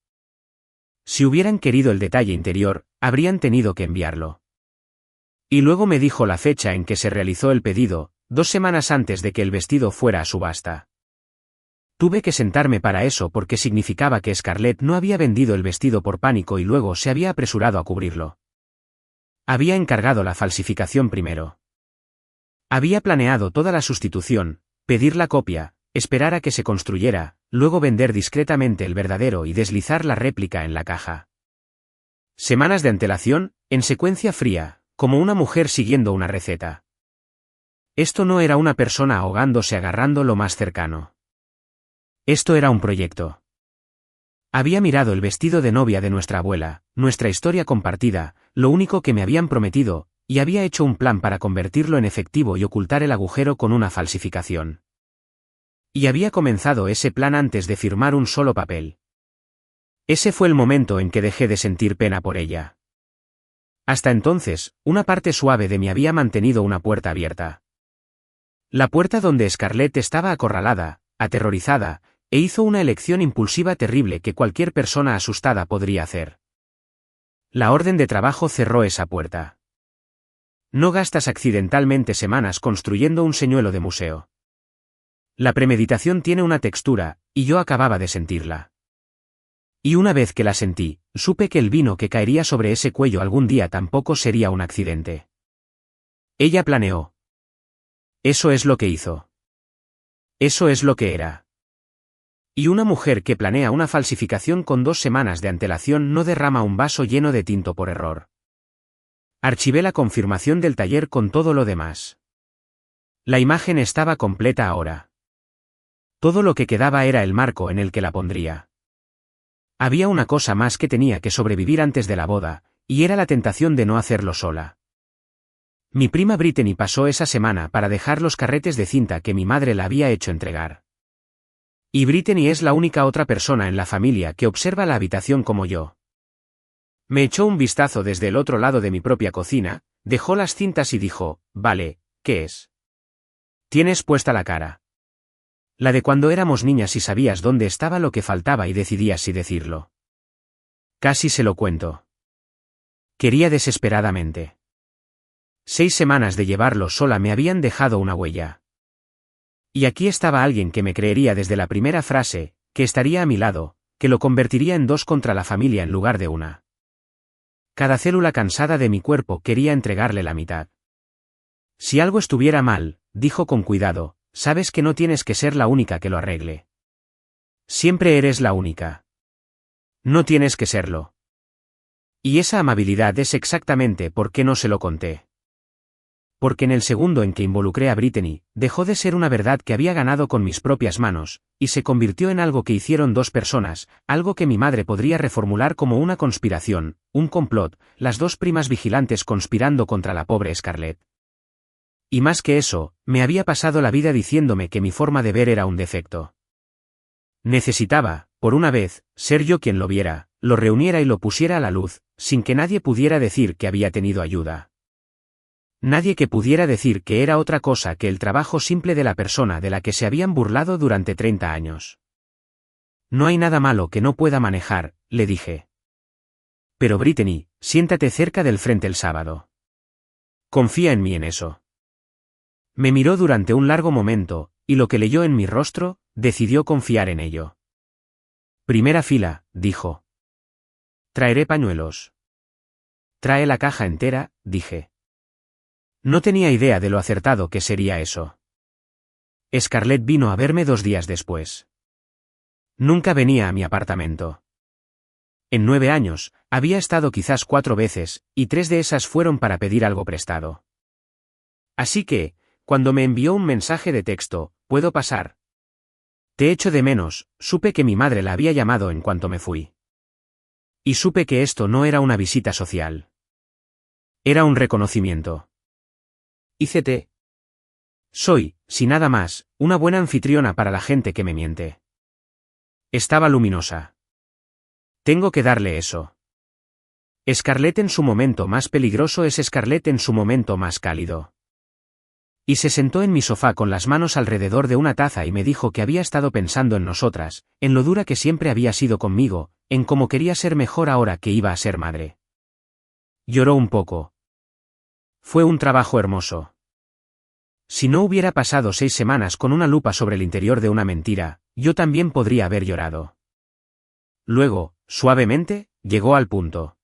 Si hubieran querido el detalle interior, habrían tenido que enviarlo. Y luego me dijo la fecha en que se realizó el pedido, 2 semanas antes de que el vestido fuera a subasta. Tuve que sentarme para eso porque significaba que Scarlett no había vendido el vestido por pánico y luego se había apresurado a cubrirlo. Había encargado la falsificación primero. Había planeado toda la sustitución, pedir la copia, esperar a que se construyera, luego vender discretamente el verdadero y deslizar la réplica en la caja. Semanas de antelación, En secuencia fría, como una mujer siguiendo una receta. Esto no era una persona ahogándose agarrando lo más cercano. Esto era un proyecto. Había mirado el vestido de novia de nuestra abuela, nuestra historia compartida, lo único que me habían prometido, y había hecho un plan para convertirlo en efectivo y ocultar el agujero con una falsificación. Y había comenzado ese plan antes de firmar un solo papel. Ese fue el momento en que dejé de sentir pena por ella. Hasta entonces, una parte suave de mí había mantenido una puerta abierta. La puerta donde Scarlett estaba acorralada, aterrorizada, e hizo una elección impulsiva terrible que cualquier persona asustada podría hacer. La orden de trabajo cerró esa puerta. No gastas accidentalmente semanas construyendo un señuelo de museo. La premeditación tiene una textura, y yo acababa de sentirla. Y una vez que la sentí, supe que el vino que caería sobre ese cuello algún día tampoco sería un accidente. Ella planeó. Eso es lo que hizo. Eso es lo que era. Y una mujer que planea una falsificación con 2 semanas de antelación no derrama un vaso lleno de tinto por error. Archivé la confirmación del taller con todo lo demás. La imagen estaba completa ahora. Todo lo que quedaba era el marco en el que la pondría. Había una cosa más que tenía que sobrevivir antes de la boda, y era la tentación de no hacerlo sola. Mi prima Brittany pasó esa semana para dejar los carretes de cinta que mi madre la había hecho entregar. Y Brittany es la única otra persona en la familia que observa la habitación como yo. Me echó un vistazo desde el otro lado de mi propia cocina, dejó las cintas y dijo, vale, ¿qué es? Tienes puesta la cara. La de cuando éramos niñas y sabías dónde estaba lo que faltaba y decidías si decirlo. Casi se lo cuento. Quería desesperadamente. 6 semanas de llevarlo sola me habían dejado una huella. Y aquí estaba alguien que me creería desde la primera frase, que estaría a mi lado, que lo convertiría en 2 contra la familia en lugar de una. Cada célula cansada de mi cuerpo quería entregarle la mitad. Si algo estuviera mal, dijo con cuidado, sabes que no tienes que ser la única que lo arregle. Siempre eres la única. No tienes que serlo. Y esa amabilidad es exactamente por qué no se lo conté. Porque en el segundo en que involucré a Brittany, dejó de ser una verdad que había ganado con mis propias manos, y se convirtió en algo que hicieron 2 personas, algo que mi madre podría reformular como una conspiración, un complot, las 2 primas vigilantes conspirando contra la pobre Scarlett. Y más que eso, me había pasado la vida diciéndome que mi forma de ver era un defecto. Necesitaba, por una vez, ser yo quien lo viera, lo reuniera y lo pusiera a la luz, sin que nadie pudiera decir que había tenido ayuda. Nadie que pudiera decir que era otra cosa que el trabajo simple de la persona de la que se habían burlado durante 30 años. No hay nada malo que no pueda manejar, le dije. Pero Brittany, siéntate cerca del frente el sábado. Confía en mí en eso. Me miró durante un largo momento, y lo que leyó en mi rostro, decidió confiar en ello. Primera fila, dijo. Traeré pañuelos. Trae la caja entera, dije. No tenía idea de lo acertado que sería eso. Scarlett vino a verme 2 días después. Nunca venía a mi apartamento. En 9 años, había estado quizás 4 veces, y 3 de esas fueron para pedir algo prestado. Así que, cuando me envió un mensaje de texto, ¿puedo pasar? Te echo de menos, supe que mi madre la había llamado en cuanto me fui. Y supe que esto no era una visita social. Era un reconocimiento. ICT. Soy, si nada más, una buena anfitriona para la gente que me miente. Estaba luminosa. Tengo que darle eso. Scarlett en su momento más peligroso es Scarlett en su momento más cálido. Y se sentó en mi sofá con las manos alrededor de una taza y me dijo que había estado pensando en nosotras, en lo dura que siempre había sido conmigo, en cómo quería ser mejor ahora que iba a ser madre. Lloró un poco. Fue un trabajo hermoso. Si no hubiera pasado 6 semanas con una lupa sobre el interior de una mentira, yo también podría haber llorado. Luego, suavemente, llegó al punto.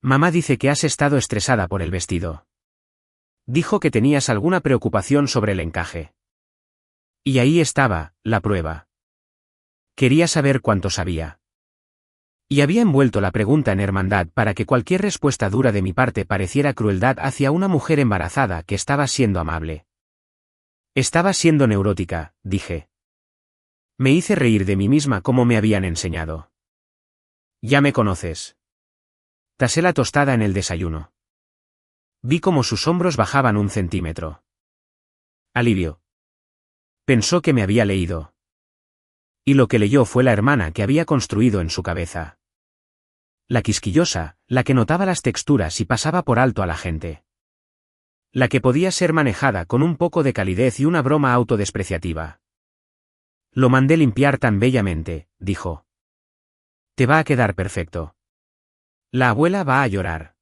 Mamá dice que has estado estresada por el vestido. Dijo que tenías alguna preocupación sobre el encaje. Y ahí estaba, la prueba. Quería saber cuánto sabía. Y había envuelto la pregunta en hermandad para que cualquier respuesta dura de mi parte pareciera crueldad hacia una mujer embarazada que estaba siendo amable. Estaba siendo neurótica, dije. Me hice reír de mí misma como me habían enseñado. Ya me conoces. Tasé la tostada en el desayuno. Vi cómo sus hombros bajaban 1 centímetro. Alivio. Pensó que me había leído. Y lo que leyó fue la hermana que había construido en su cabeza. La quisquillosa, la que notaba las texturas y pasaba por alto a la gente. La que podía ser manejada con un poco de calidez y una broma autodespreciativa. Lo mandé limpiar tan bellamente, dijo. Te va a quedar perfecto. La abuela va a llorar.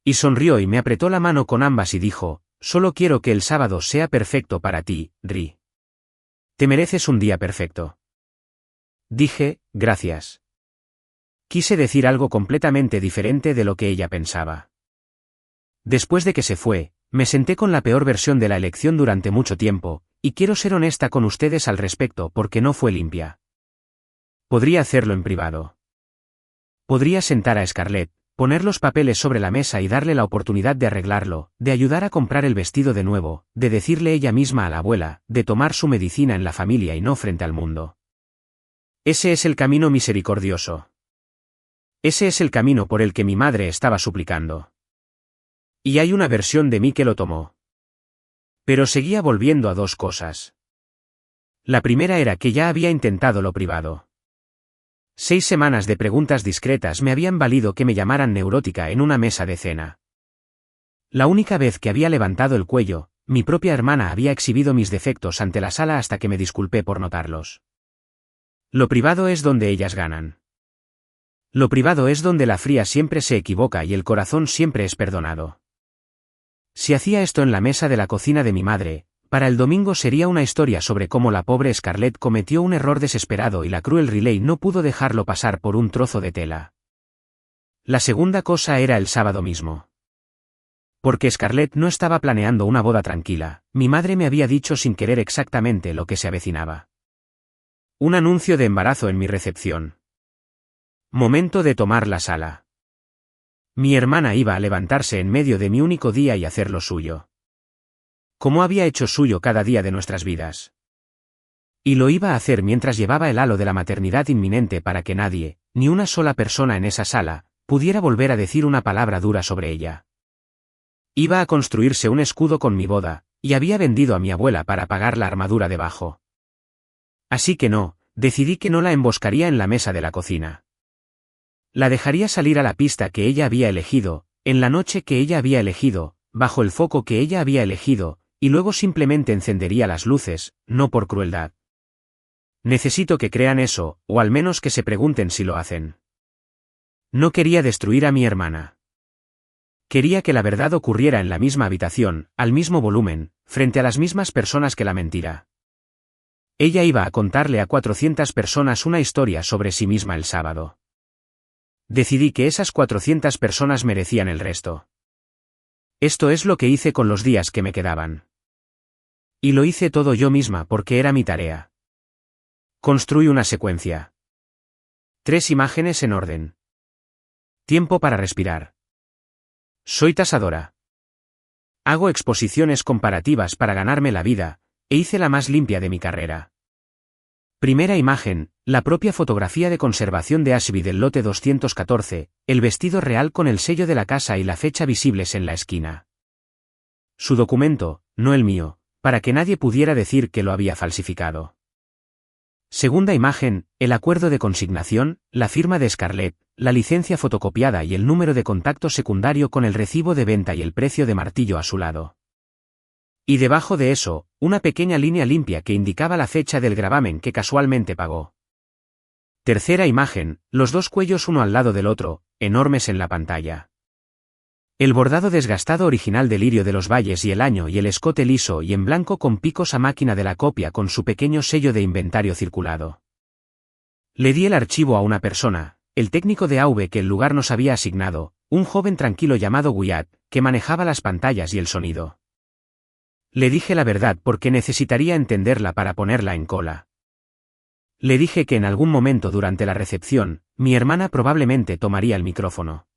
Y sonrió y me apretó la mano con ambas y dijo, solo quiero que el sábado sea perfecto para ti, Dri. Te mereces un día perfecto. Dije, gracias. Quise decir algo completamente diferente de lo que ella pensaba. Después de que se fue, me senté con la peor versión de la elección durante mucho tiempo, y quiero ser honesta con ustedes al respecto porque no fue limpia. Podría hacerlo en privado. Podría sentar a Scarlett, poner los papeles sobre la mesa y darle la oportunidad de arreglarlo, de ayudar a comprar el vestido de nuevo, de decirle ella misma a la abuela, de tomar su medicina en la familia y no frente al mundo. Ese es el camino misericordioso. Ese es el camino por el que mi madre estaba suplicando. Y hay una versión de mí que lo tomó. Pero seguía volviendo a 2 cosas. La primera era que ya había intentado lo privado. 6 semanas de preguntas discretas me habían valido que me llamaran neurótica en una mesa de cena. La única vez que había levantado el cuello, mi propia hermana había exhibido mis defectos ante la sala hasta que me disculpé por notarlos. Lo privado es donde ellas ganan. Lo privado es donde la fría siempre se equivoca y el corazón siempre es perdonado. Si hacía esto en la mesa de la cocina de mi madre, para el domingo sería una historia sobre cómo la pobre Scarlett cometió un error desesperado y la cruel Riley no pudo dejarlo pasar por un trozo de tela. La segunda cosa era el sábado mismo. Porque Scarlett no estaba planeando una boda tranquila, mi madre me había dicho sin querer exactamente lo que se avecinaba. Un anuncio de embarazo en mi recepción. Momento de tomar la sala. Mi hermana iba a levantarse en medio de mi único día y hacer lo suyo. Como había hecho suyo cada día de nuestras vidas. Y lo iba a hacer mientras llevaba el halo de la maternidad inminente para que nadie, ni una sola persona en esa sala, pudiera volver a decir una palabra dura sobre ella. Iba a construirse un escudo con mi boda, y había vendido a mi abuela para pagar la armadura debajo. Así que no, decidí que no la emboscaría en la mesa de la cocina. La dejaría salir a la pista que ella había elegido, en la noche que ella había elegido, bajo el foco que ella había elegido, y luego simplemente encendería las luces, no por crueldad. Necesito que crean eso, o al menos que se pregunten si lo hacen. No quería destruir a mi hermana. Quería que la verdad ocurriera en la misma habitación, al mismo volumen, frente a las mismas personas que la mentira. Ella iba a contarle a 400 personas una historia sobre sí misma el sábado. Decidí que esas 400 personas merecían el resto. Esto es lo que hice con los días que me quedaban. Y lo hice todo yo misma porque era mi tarea. Construí una secuencia. 3 imágenes en orden. Tiempo para respirar. Soy tasadora. Hago exposiciones comparativas para ganarme la vida, e hice la más limpia de mi carrera. Primera imagen, la propia fotografía de conservación de Ashby del lote 214, el vestido real con el sello de la casa y la fecha visibles en la esquina. Su documento, no el mío, para que nadie pudiera decir que lo había falsificado. Segunda imagen, el acuerdo de consignación, la firma de Scarlett, la licencia fotocopiada y el número de contacto secundario con el recibo de venta y el precio de martillo a su lado. Y debajo de eso, una pequeña línea limpia que indicaba la fecha del gravamen que casualmente pagó. Tercera imagen, los 2 cuellos uno al lado del otro, enormes en la pantalla. El bordado desgastado original de Lirio de los Valles y el año y el escote liso y en blanco con picos a máquina de la copia con su pequeño sello de inventario circulado. Le di el archivo a una persona, el técnico de AV que el lugar nos había asignado, un joven tranquilo llamado Wyatt, que manejaba las pantallas y el sonido. Le dije la verdad porque necesitaría entenderla para ponerla en cola. Le dije que en algún momento durante la recepción, mi hermana probablemente tomaría el micrófono.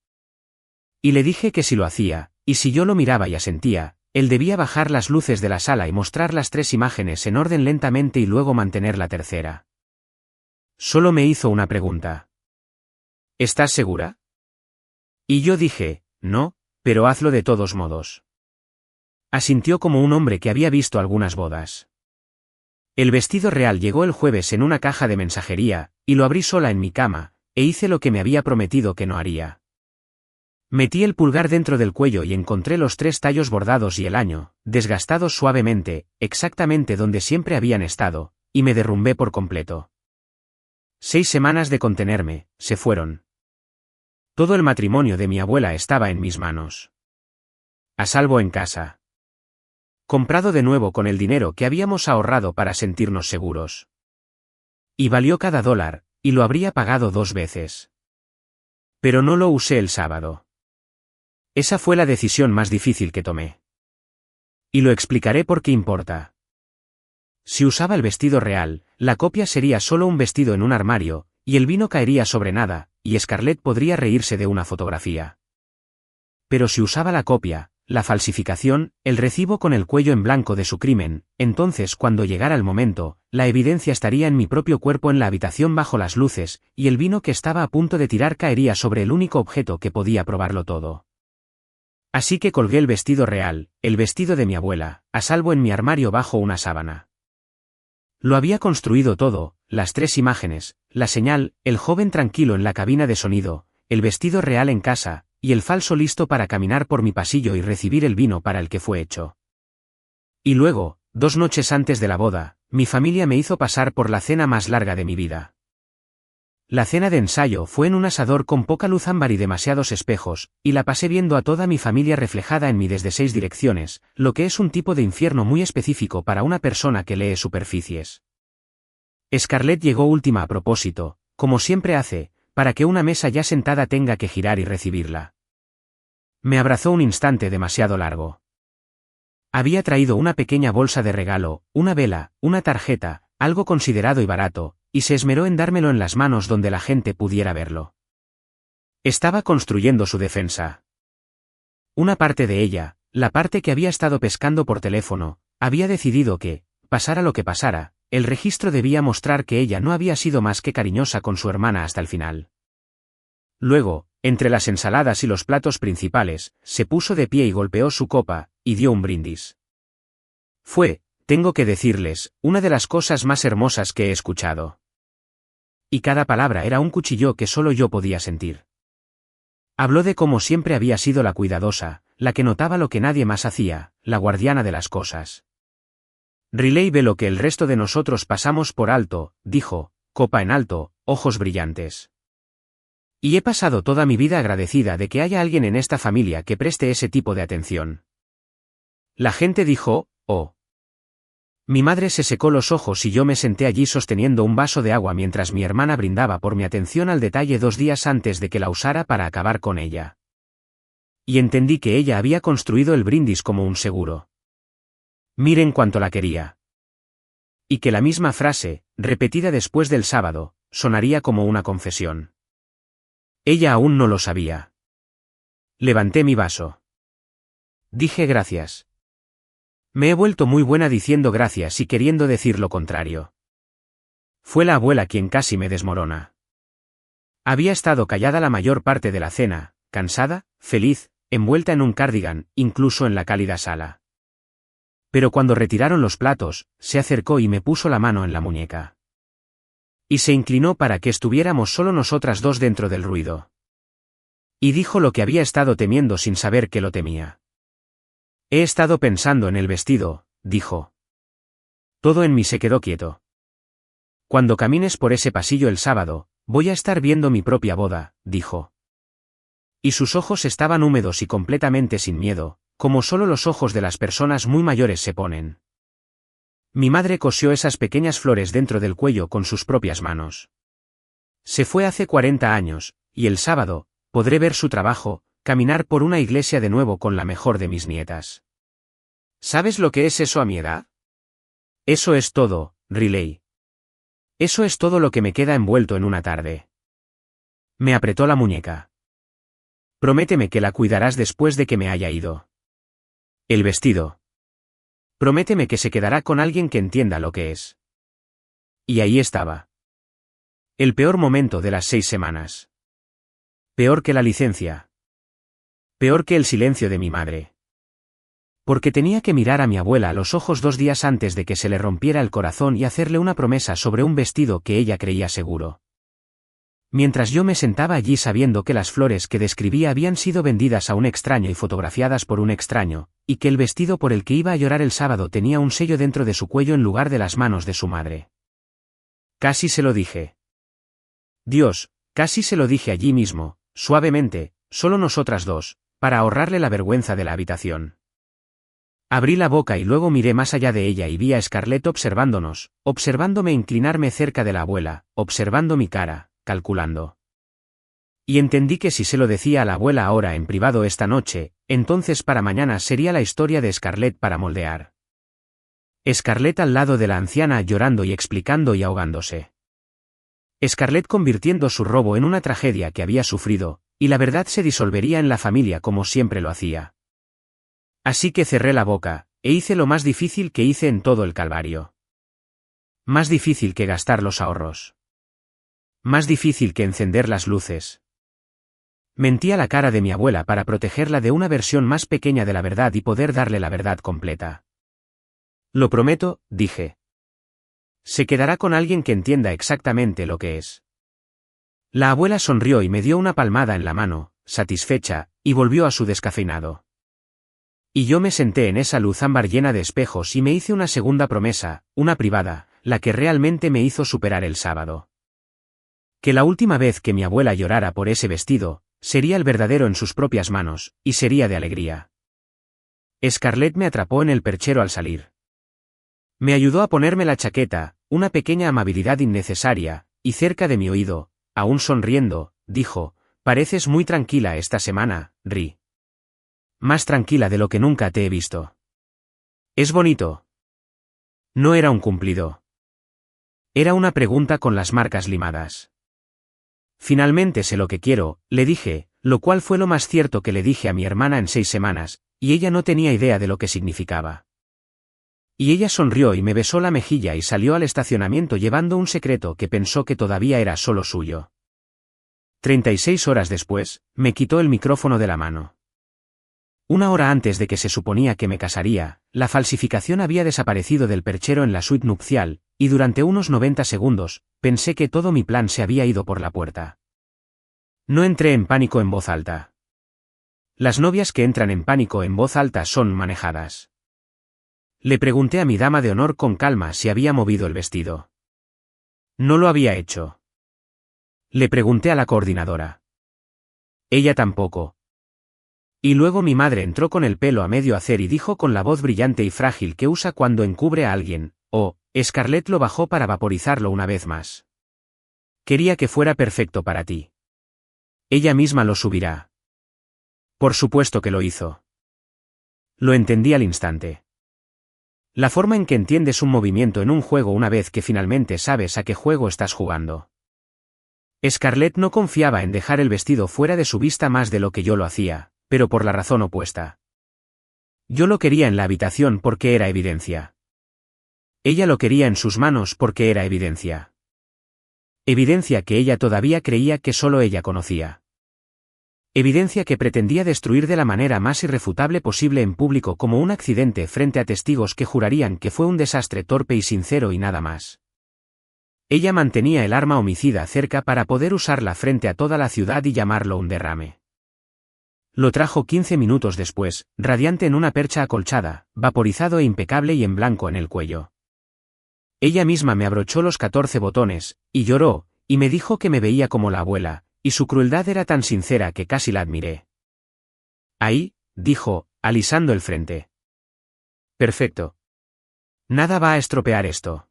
Y le dije que si lo hacía, y si yo lo miraba y asentía, él debía bajar las luces de la sala y mostrar las 3 imágenes en orden lentamente y luego mantener la tercera. Solo me hizo una pregunta. ¿Estás segura? Y yo dije, no, pero hazlo de todos modos. Asintió como un hombre que había visto algunas bodas. El vestido real llegó el jueves en una caja de mensajería, y lo abrí sola en mi cama, e hice lo que me había prometido que no haría. Metí el pulgar dentro del cuello y encontré los 3 tallos bordados y el año, desgastados suavemente, exactamente donde siempre habían estado, y me derrumbé por completo. 6 semanas de contenerme, se fueron. Todo el matrimonio de mi abuela estaba en mis manos. A salvo en casa. Comprado de nuevo con el dinero que habíamos ahorrado para sentirnos seguros. Y valió cada dólar, y lo habría pagado 2 veces. Pero no lo usé el sábado. Esa fue la decisión más difícil que tomé. Y lo explicaré por qué importa. Si usaba el vestido real, la copia sería solo un vestido en un armario, y el vino caería sobre nada, y Scarlett podría reírse de una fotografía. Pero si usaba la copia, la falsificación, el recibo con el cuello en blanco de su crimen, entonces cuando llegara el momento, la evidencia estaría en mi propio cuerpo en la habitación bajo las luces, y el vino que estaba a punto de tirar caería sobre el único objeto que podía probarlo todo. Así que colgué el vestido real, el vestido de mi abuela, a salvo en mi armario bajo una sábana. Lo había construido todo, las 3 imágenes, la señal, el joven tranquilo en la cabina de sonido, el vestido real en casa, y el falso listo para caminar por mi pasillo y recibir el vino para el que fue hecho. Y luego, 2 noches antes de la boda, mi familia me hizo pasar por la cena más larga de mi vida. La cena de ensayo fue en un asador con poca luz ámbar y demasiados espejos, y la pasé viendo a toda mi familia reflejada en mí desde 6 direcciones, lo que es un tipo de infierno muy específico para una persona que lee superficies. Scarlett llegó última a propósito, como siempre hace, para que una mesa ya sentada tenga que girar y recibirla. Me abrazó un instante demasiado largo. Había traído una pequeña bolsa de regalo, una vela, una tarjeta, algo considerado y barato, y se esmeró en dármelo en las manos donde la gente pudiera verlo. Estaba construyendo su defensa. Una parte de ella, la parte que había estado pescando por teléfono, había decidido que, pasara lo que pasara, el registro debía mostrar que ella no había sido más que cariñosa con su hermana hasta el final. Luego, entre las ensaladas y los platos principales, se puso de pie y golpeó su copa, y dio un brindis. Fue, tengo que decirles, una de las cosas más hermosas que he escuchado. Y cada palabra era un cuchillo que solo yo podía sentir. Habló de cómo siempre había sido la cuidadosa, la que notaba lo que nadie más hacía, la guardiana de las cosas. Riley ve lo que el resto de nosotros pasamos por alto, dijo, copa en alto, ojos brillantes. Y he pasado toda mi vida agradecida de que haya alguien en esta familia que preste ese tipo de atención. La gente dijo, oh. Mi madre se secó los ojos y yo me senté allí sosteniendo un vaso de agua mientras mi hermana brindaba por mi atención al detalle 2 días antes de que la usara para acabar con ella. Y entendí que ella había construido el brindis como un seguro. Miren cuánto la quería. Y que la misma frase, repetida después del sábado, sonaría como una confesión. Ella aún no lo sabía. Levanté mi vaso. Dije gracias. Me he vuelto muy buena diciendo gracias y queriendo decir lo contrario. Fue la abuela quien casi me desmorona. Había estado callada la mayor parte de la cena, cansada, feliz, envuelta en un cardigan, incluso en la cálida sala. Pero cuando retiraron los platos, se acercó y me puso la mano en la muñeca. Y se inclinó para que estuviéramos solo nosotras 2 dentro del ruido. Y dijo lo que había estado temiendo sin saber que lo temía. He estado pensando en el vestido, dijo. Todo en mí se quedó quieto. Cuando camines por ese pasillo el sábado, voy a estar viendo mi propia boda, dijo. Y sus ojos estaban húmedos y completamente sin miedo, como solo los ojos de las personas muy mayores se ponen. Mi madre cosió esas pequeñas flores dentro del cuello con sus propias manos. Se fue hace 40 años, y el sábado, podré ver su trabajo, caminar por una iglesia de nuevo con la mejor de mis nietas. ¿Sabes lo que es eso a mi edad? Eso es todo, Riley. Eso es todo lo que me queda envuelto en una tarde. Me apretó la muñeca. Prométeme que la cuidarás después de que me haya ido. El vestido. Prométeme que se quedará con alguien que entienda lo que es. Y ahí estaba. El peor momento de las 6 semanas. Peor que la licencia. Peor que el silencio de mi madre. Porque tenía que mirar a mi abuela a los ojos 2 días antes de que se le rompiera el corazón y hacerle una promesa sobre un vestido que ella creía seguro. Mientras yo me sentaba allí sabiendo que las flores que describía habían sido vendidas a un extraño y fotografiadas por un extraño, y que el vestido por el que iba a llorar el sábado tenía un sello dentro de su cuello en lugar de las manos de su madre. Casi se lo dije. Dios, casi se lo dije allí mismo, suavemente, solo nosotras dos, para ahorrarle la vergüenza de la habitación. Abrí la boca y luego miré más allá de ella y vi a Scarlett observándonos, observándome inclinarme cerca de la abuela, observando mi cara, calculando. Y entendí que si se lo decía a la abuela ahora en privado esta noche, entonces para mañana sería la historia de Scarlett para moldear. Scarlett al lado de la anciana llorando y explicando y ahogándose. Scarlett convirtiendo su robo en una tragedia que había sufrido, y la verdad se disolvería en la familia como siempre lo hacía. Así que cerré la boca, e hice lo más difícil que hice en todo el calvario. Más difícil que gastar los ahorros. Más difícil que encender las luces. Mentí a la cara de mi abuela para protegerla de una versión más pequeña de la verdad y poder darle la verdad completa. Lo prometo, dije. Se quedará con alguien que entienda exactamente lo que es. La abuela sonrió y me dio una palmada en la mano, satisfecha, y volvió a su descafeinado. Y yo me senté en esa luz ámbar llena de espejos y me hice una segunda promesa, una privada, la que realmente me hizo superar el sábado. Que la última vez que mi abuela llorara por ese vestido, sería el verdadero en sus propias manos, y sería de alegría. Scarlett me atrapó en el perchero al salir. Me ayudó a ponerme la chaqueta, una pequeña amabilidad innecesaria, y cerca de mi oído, aún sonriendo, dijo, pareces muy tranquila esta semana, Ri. Más tranquila de lo que nunca te he visto. ¿Es bonito? No era un cumplido. Era una pregunta con las marcas limadas. Finalmente sé lo que quiero, le dije, lo cual fue lo más cierto que le dije a mi hermana en 6 semanas, y ella no tenía idea de lo que significaba. Y ella sonrió y me besó la mejilla y salió al estacionamiento llevando un secreto que pensó que todavía era solo suyo. 36 horas después, me quitó el micrófono de la mano. 1 hora antes de que se suponía que me casaría, la falsificación había desaparecido del perchero en la suite nupcial, y durante unos 90 segundos, pensé que todo mi plan se había ido por la puerta. No entré en pánico en voz alta. Las novias que entran en pánico en voz alta son manejadas. Le pregunté a mi dama de honor con calma si había movido el vestido. No lo había hecho. Le pregunté a la coordinadora. Ella tampoco. Y luego mi madre entró con el pelo a medio hacer y dijo con la voz brillante y frágil que usa cuando encubre a alguien, Scarlett lo bajó para vaporizarlo una vez más. Quería que fuera perfecto para ti. Ella misma lo subirá. Por supuesto que lo hizo. Lo entendí al instante. La forma en que entiendes un movimiento en un juego una vez que finalmente sabes a qué juego estás jugando. Scarlett no confiaba en dejar el vestido fuera de su vista más de lo que yo lo hacía, pero por la razón opuesta. Yo lo quería en la habitación porque era evidencia. Ella lo quería en sus manos porque era evidencia. Evidencia que ella todavía creía que solo ella conocía. Evidencia que pretendía destruir de la manera más irrefutable posible en público como un accidente frente a testigos que jurarían que fue un desastre torpe y sincero y nada más. Ella mantenía el arma homicida cerca para poder usarla frente a toda la ciudad y llamarlo un derrame. Lo trajo 15 minutos después, radiante en una percha acolchada, vaporizado e impecable y en blanco en el cuello. Ella misma me abrochó los 14 botones, y lloró, y me dijo que me veía como la abuela, y su crueldad era tan sincera que casi la admiré. Ahí, dijo, alisando el frente. Perfecto. Nada va a estropear esto.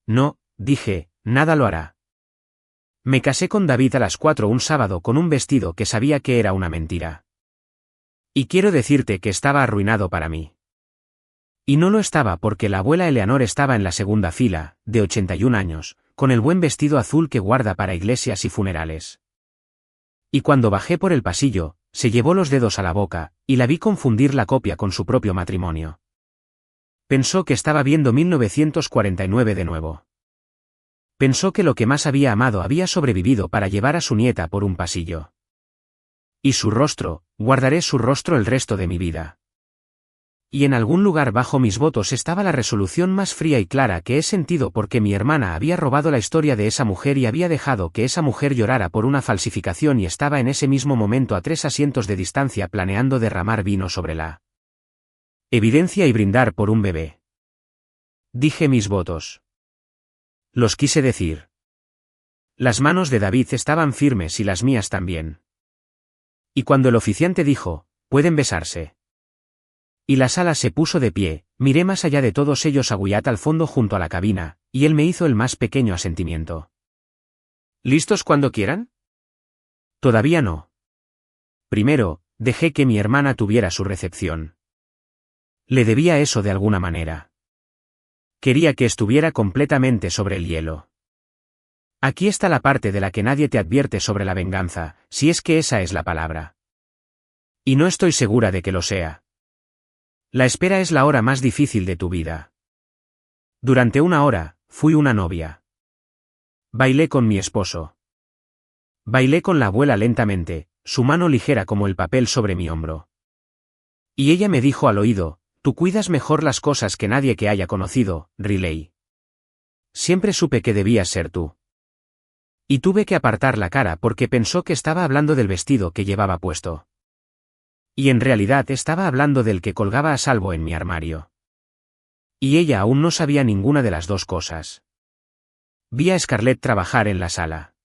No, dije, nada lo hará. Me casé con David a las 4 un sábado con un vestido que sabía que era una mentira. Y quiero decirte que estaba arruinado para mí. Y no lo estaba porque la abuela Eleanor estaba en la segunda fila, de 81 años, con el buen vestido azul que guarda para iglesias y funerales. Y cuando bajé por el pasillo, se llevó los dedos a la boca, y la vi confundir la copia con su propio matrimonio. Pensó que estaba viendo 1949 de nuevo. Pensó que lo que más había amado había sobrevivido para llevar a su nieta por un pasillo. Y su rostro, guardaré su rostro el resto de mi vida. Y en algún lugar bajo mis votos estaba la resolución más fría y clara que he sentido porque mi hermana había robado la historia de esa mujer y había dejado que esa mujer llorara por una falsificación y estaba en ese mismo momento a 3 asientos de distancia planeando derramar vino sobre la evidencia y brindar por un bebé. Dije mis votos. Los quise decir. Las manos de David estaban firmes y las mías también. Y cuando el oficiante dijo, «Pueden besarse». Y la sala se puso de pie, miré más allá de todos ellos a Wyatt al fondo junto a la cabina, y él me hizo el más pequeño asentimiento. ¿Listos cuando quieran? Todavía no. Primero, dejé que mi hermana tuviera su recepción. Le debía eso de alguna manera. Quería que estuviera completamente sobre el hielo. Aquí está la parte de la que nadie te advierte sobre la venganza, si es que esa es la palabra. Y no estoy segura de que lo sea. La espera es la hora más difícil de tu vida. Durante una hora, fui una novia. Bailé con mi esposo. Bailé con la abuela lentamente, su mano ligera como el papel sobre mi hombro. Y ella me dijo al oído, «Tú cuidas mejor las cosas que nadie que haya conocido, Riley. Siempre supe que debías ser tú». Y tuve que apartar la cara porque pensó que estaba hablando del vestido que llevaba puesto. Y en realidad estaba hablando del que colgaba a salvo en mi armario. Y ella aún no sabía ninguna de las dos cosas. Vi a Scarlett trabajar en la sala.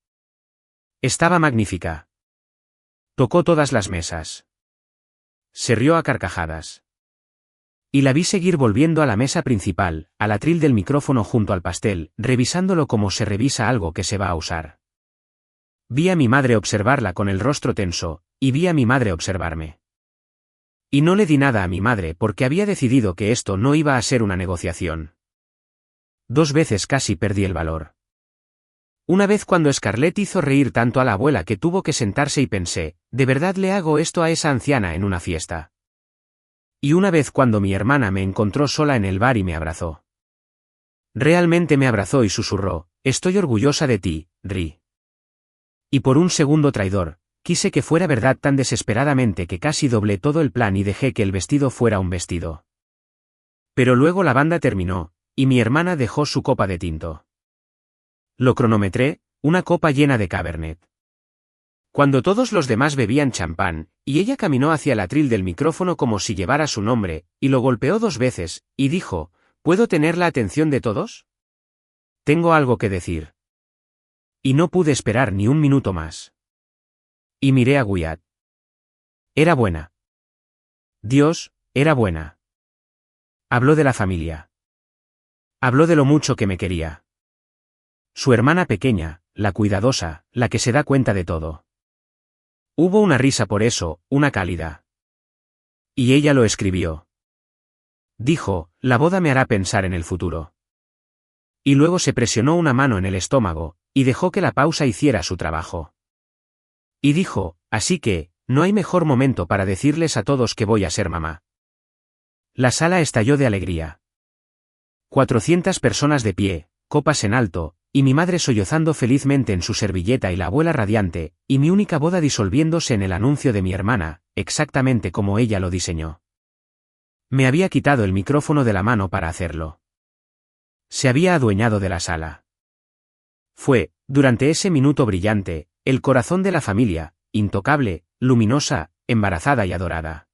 Estaba magnífica. Tocó todas las mesas. Se rió a carcajadas. Y la vi seguir volviendo a la mesa principal, al atril del micrófono junto al pastel, revisándolo como se revisa algo que se va a usar. Vi a mi madre observarla con el rostro tenso, y vi a mi madre observarme. Y no le di nada a mi madre porque había decidido que esto no iba a ser una negociación. 2 veces casi perdí el valor. Una vez cuando Scarlett hizo reír tanto a la abuela que tuvo que sentarse y pensé, ¿de verdad le hago esto a esa anciana en una fiesta? Y una vez cuando mi hermana me encontró sola en el bar y me abrazó. Realmente me abrazó y susurró, «Estoy orgullosa de ti, Ri». Y por un segundo traidor, quise que fuera verdad tan desesperadamente que casi doblé todo el plan y dejé que el vestido fuera un vestido. Pero luego la banda terminó, y mi hermana dejó su copa de tinto. Lo cronometré, una copa llena de Cabernet. Cuando todos los demás bebían champán, y ella caminó hacia el atril del micrófono como si llevara su nombre, y lo golpeó 2 veces, y dijo, «¿Puedo tener la atención de todos? Tengo algo que decir». Y no pude esperar ni un minuto más. Y miré a Wyatt. Era buena. Dios, era buena. Habló de la familia. Habló de lo mucho que me quería. Su hermana pequeña, la cuidadosa, la que se da cuenta de todo. Hubo una risa por eso, una cálida. Y ella lo escribió. Dijo, «La boda me hará pensar en el futuro». Y luego se presionó una mano en el estómago, y dejó que la pausa hiciera su trabajo. Y dijo, «Así que, no hay mejor momento para decirles a todos que voy a ser mamá». La sala estalló de alegría. 400 personas de pie, copas en alto, y mi madre sollozando felizmente en su servilleta y la abuela radiante, y mi única boda disolviéndose en el anuncio de mi hermana, exactamente como ella lo diseñó. Me había quitado el micrófono de la mano para hacerlo. Se había adueñado de la sala. Fue, durante ese minuto brillante, el corazón de la familia, intocable, luminosa, embarazada y adorada.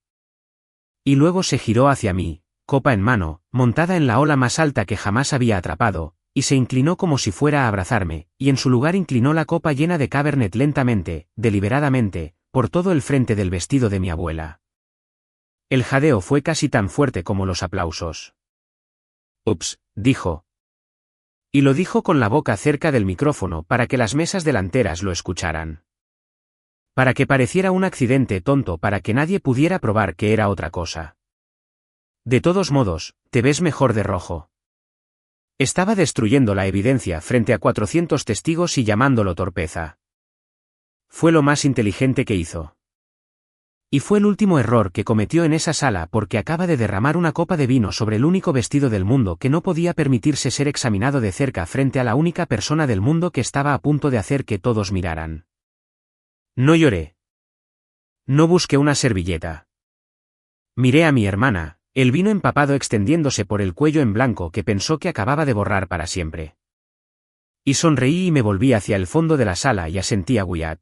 Y luego se giró hacia mí, copa en mano, montada en la ola más alta que jamás había atrapado, y se inclinó como si fuera a abrazarme, y en su lugar inclinó la copa llena de Cabernet lentamente, deliberadamente, por todo el frente del vestido de mi abuela. El jadeo fue casi tan fuerte como los aplausos. «Ups», dijo. Y lo dijo con la boca cerca del micrófono para que las mesas delanteras lo escucharan. Para que pareciera un accidente tonto para que nadie pudiera probar que era otra cosa. De todos modos, te ves mejor de rojo. Estaba destruyendo la evidencia frente a 400 testigos y llamándolo torpeza. Fue lo más inteligente que hizo. Y fue el último error que cometió en esa sala porque acaba de derramar una copa de vino sobre el único vestido del mundo que no podía permitirse ser examinado de cerca frente a la única persona del mundo que estaba a punto de hacer que todos miraran. No lloré. No busqué una servilleta. Miré a mi hermana, el vino empapado extendiéndose por el cuello en blanco que pensó que acababa de borrar para siempre. Y sonreí y me volví hacia el fondo de la sala y asentí a Wyatt.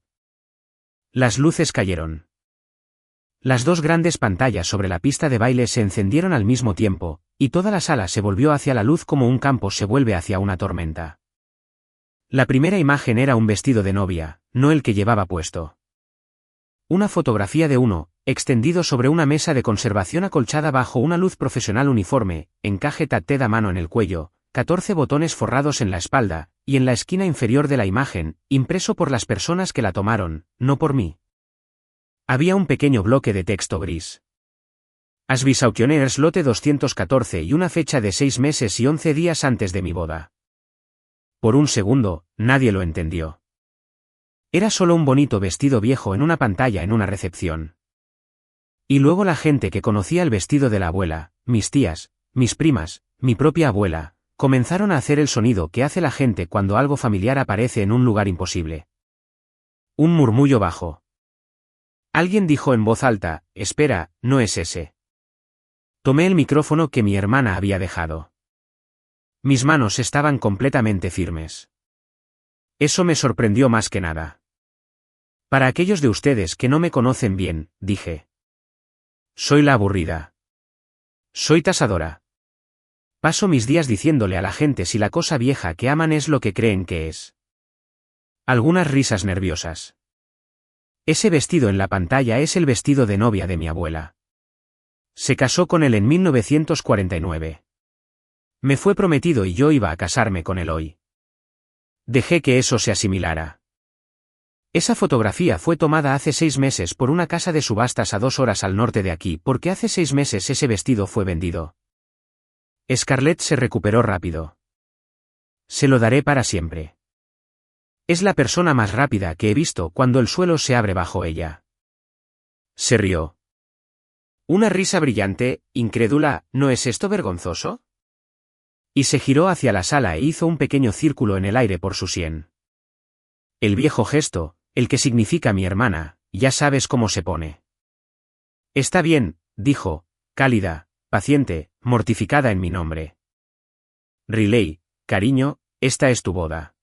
Las luces cayeron. Las dos grandes pantallas sobre la pista de baile se encendieron al mismo tiempo, y toda la sala se volvió hacia la luz como un campo se vuelve hacia una tormenta. La primera imagen era un vestido de novia, no el que llevaba puesto. Una fotografía de uno, extendido sobre una mesa de conservación acolchada bajo una luz profesional uniforme, encaje tatted a mano en el cuello, 14 botones forrados en la espalda, y en la esquina inferior de la imagen, impreso por las personas que la tomaron, no por mí. Había un pequeño bloque de texto gris. Asbisautioners lote 214 y una fecha de 6 meses y 11 días antes de mi boda. Por un segundo, nadie lo entendió. Era solo un bonito vestido viejo en una pantalla en una recepción. Y luego la gente que conocía el vestido de la abuela, mis tías, mis primas, mi propia abuela, comenzaron a hacer el sonido que hace la gente cuando algo familiar aparece en un lugar imposible. Un murmullo bajo. Alguien dijo en voz alta, espera, no es ese. Tomé el micrófono que mi hermana había dejado. Mis manos estaban completamente firmes. Eso me sorprendió más que nada. Para aquellos de ustedes que no me conocen bien, dije. Soy la aburrida. Soy tasadora. Paso mis días diciéndole a la gente si la cosa vieja que aman es lo que creen que es. Algunas risas nerviosas. Ese vestido en la pantalla es el vestido de novia de mi abuela. Se casó con él en 1949. Me fue prometido y yo iba a casarme con él hoy. Dejé que eso se asimilara. Esa fotografía fue tomada hace 6 meses por una casa de subastas a 2 horas al norte de aquí porque hace 6 meses ese vestido fue vendido. Scarlett se recuperó rápido. Se lo daré para siempre. Es la persona más rápida que he visto cuando el suelo se abre bajo ella. Se rió. Una risa brillante, incrédula, ¿no es esto vergonzoso? Y se giró hacia la sala e hizo un pequeño círculo en el aire por su sien. El viejo gesto, el que significa mi hermana, ya sabes cómo se pone. Está bien, dijo, cálida, paciente, mortificada en mi nombre. Riley, cariño, esta es tu boda.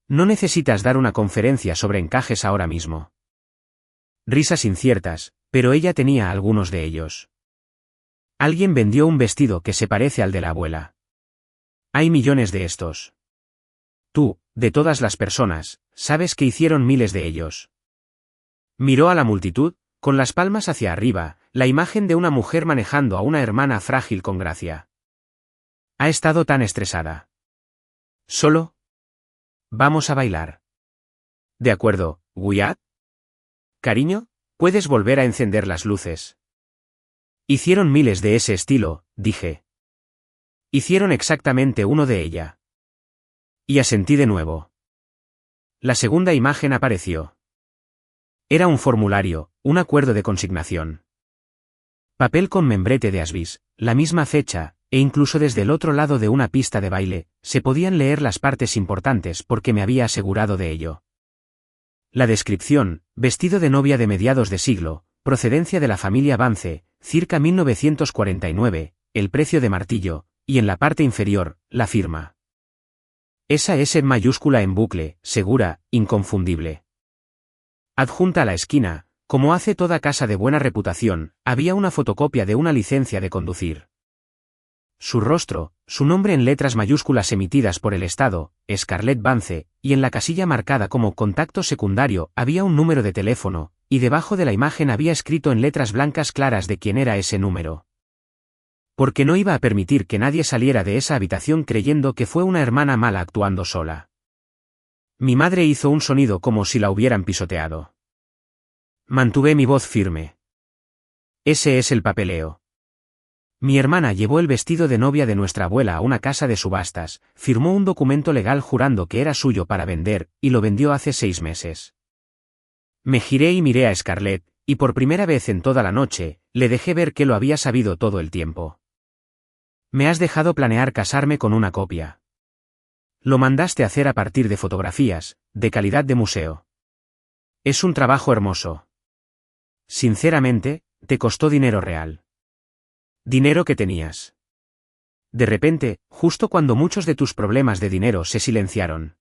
No necesitas dar una conferencia sobre encajes ahora mismo. Risas inciertas, pero ella tenía algunos de ellos. Alguien vendió un vestido que se parece al de la abuela. Hay millones de estos. Tú, de todas las personas, sabes que hicieron miles de ellos. Miró a la multitud, con las palmas hacia arriba, la imagen de una mujer manejando a una hermana frágil con gracia. Ha estado tan estresada. ¿Solo? Vamos a bailar. De acuerdo, Wyatt. Cariño, puedes volver a encender las luces. Hicieron miles de ese estilo, dije. Hicieron exactamente uno de ella. Y asentí de nuevo. La segunda imagen apareció. Era un formulario, un acuerdo de consignación. Papel con membrete de Asbis, la misma fecha, e incluso desde el otro lado de una pista de baile, se podían leer las partes importantes porque me había asegurado de ello. La descripción, vestido de novia de mediados de siglo, procedencia de la familia Vance, circa 1949, el precio de martillo, y en la parte inferior, la firma. Esa S en mayúscula en bucle, segura, inconfundible. Adjunta a la esquina, como hace toda casa de buena reputación, había una fotocopia de una licencia de conducir. Su rostro, su nombre en letras mayúsculas emitidas por el Estado, Scarlett Vance, y en la casilla marcada como contacto secundario había un número de teléfono, y debajo de la imagen había escrito en letras blancas claras de quién era ese número. Porque no iba a permitir que nadie saliera de esa habitación creyendo que fue una hermana mala actuando sola. Mi madre hizo un sonido como si la hubieran pisoteado. Mantuve mi voz firme. Ese es el papeleo. Mi hermana llevó el vestido de novia de nuestra abuela a una casa de subastas, firmó un documento legal jurando que era suyo para vender, y lo vendió hace 6 meses. Me giré y miré a Scarlett, y por primera vez en toda la noche, le dejé ver que lo había sabido todo el tiempo. Me has dejado planear casarme con una copia. Lo mandaste hacer a partir de fotografías, de calidad de museo. Es un trabajo hermoso. Sinceramente, te costó dinero real. Dinero que tenías. De repente, justo cuando muchos de tus problemas de dinero se silenciaron.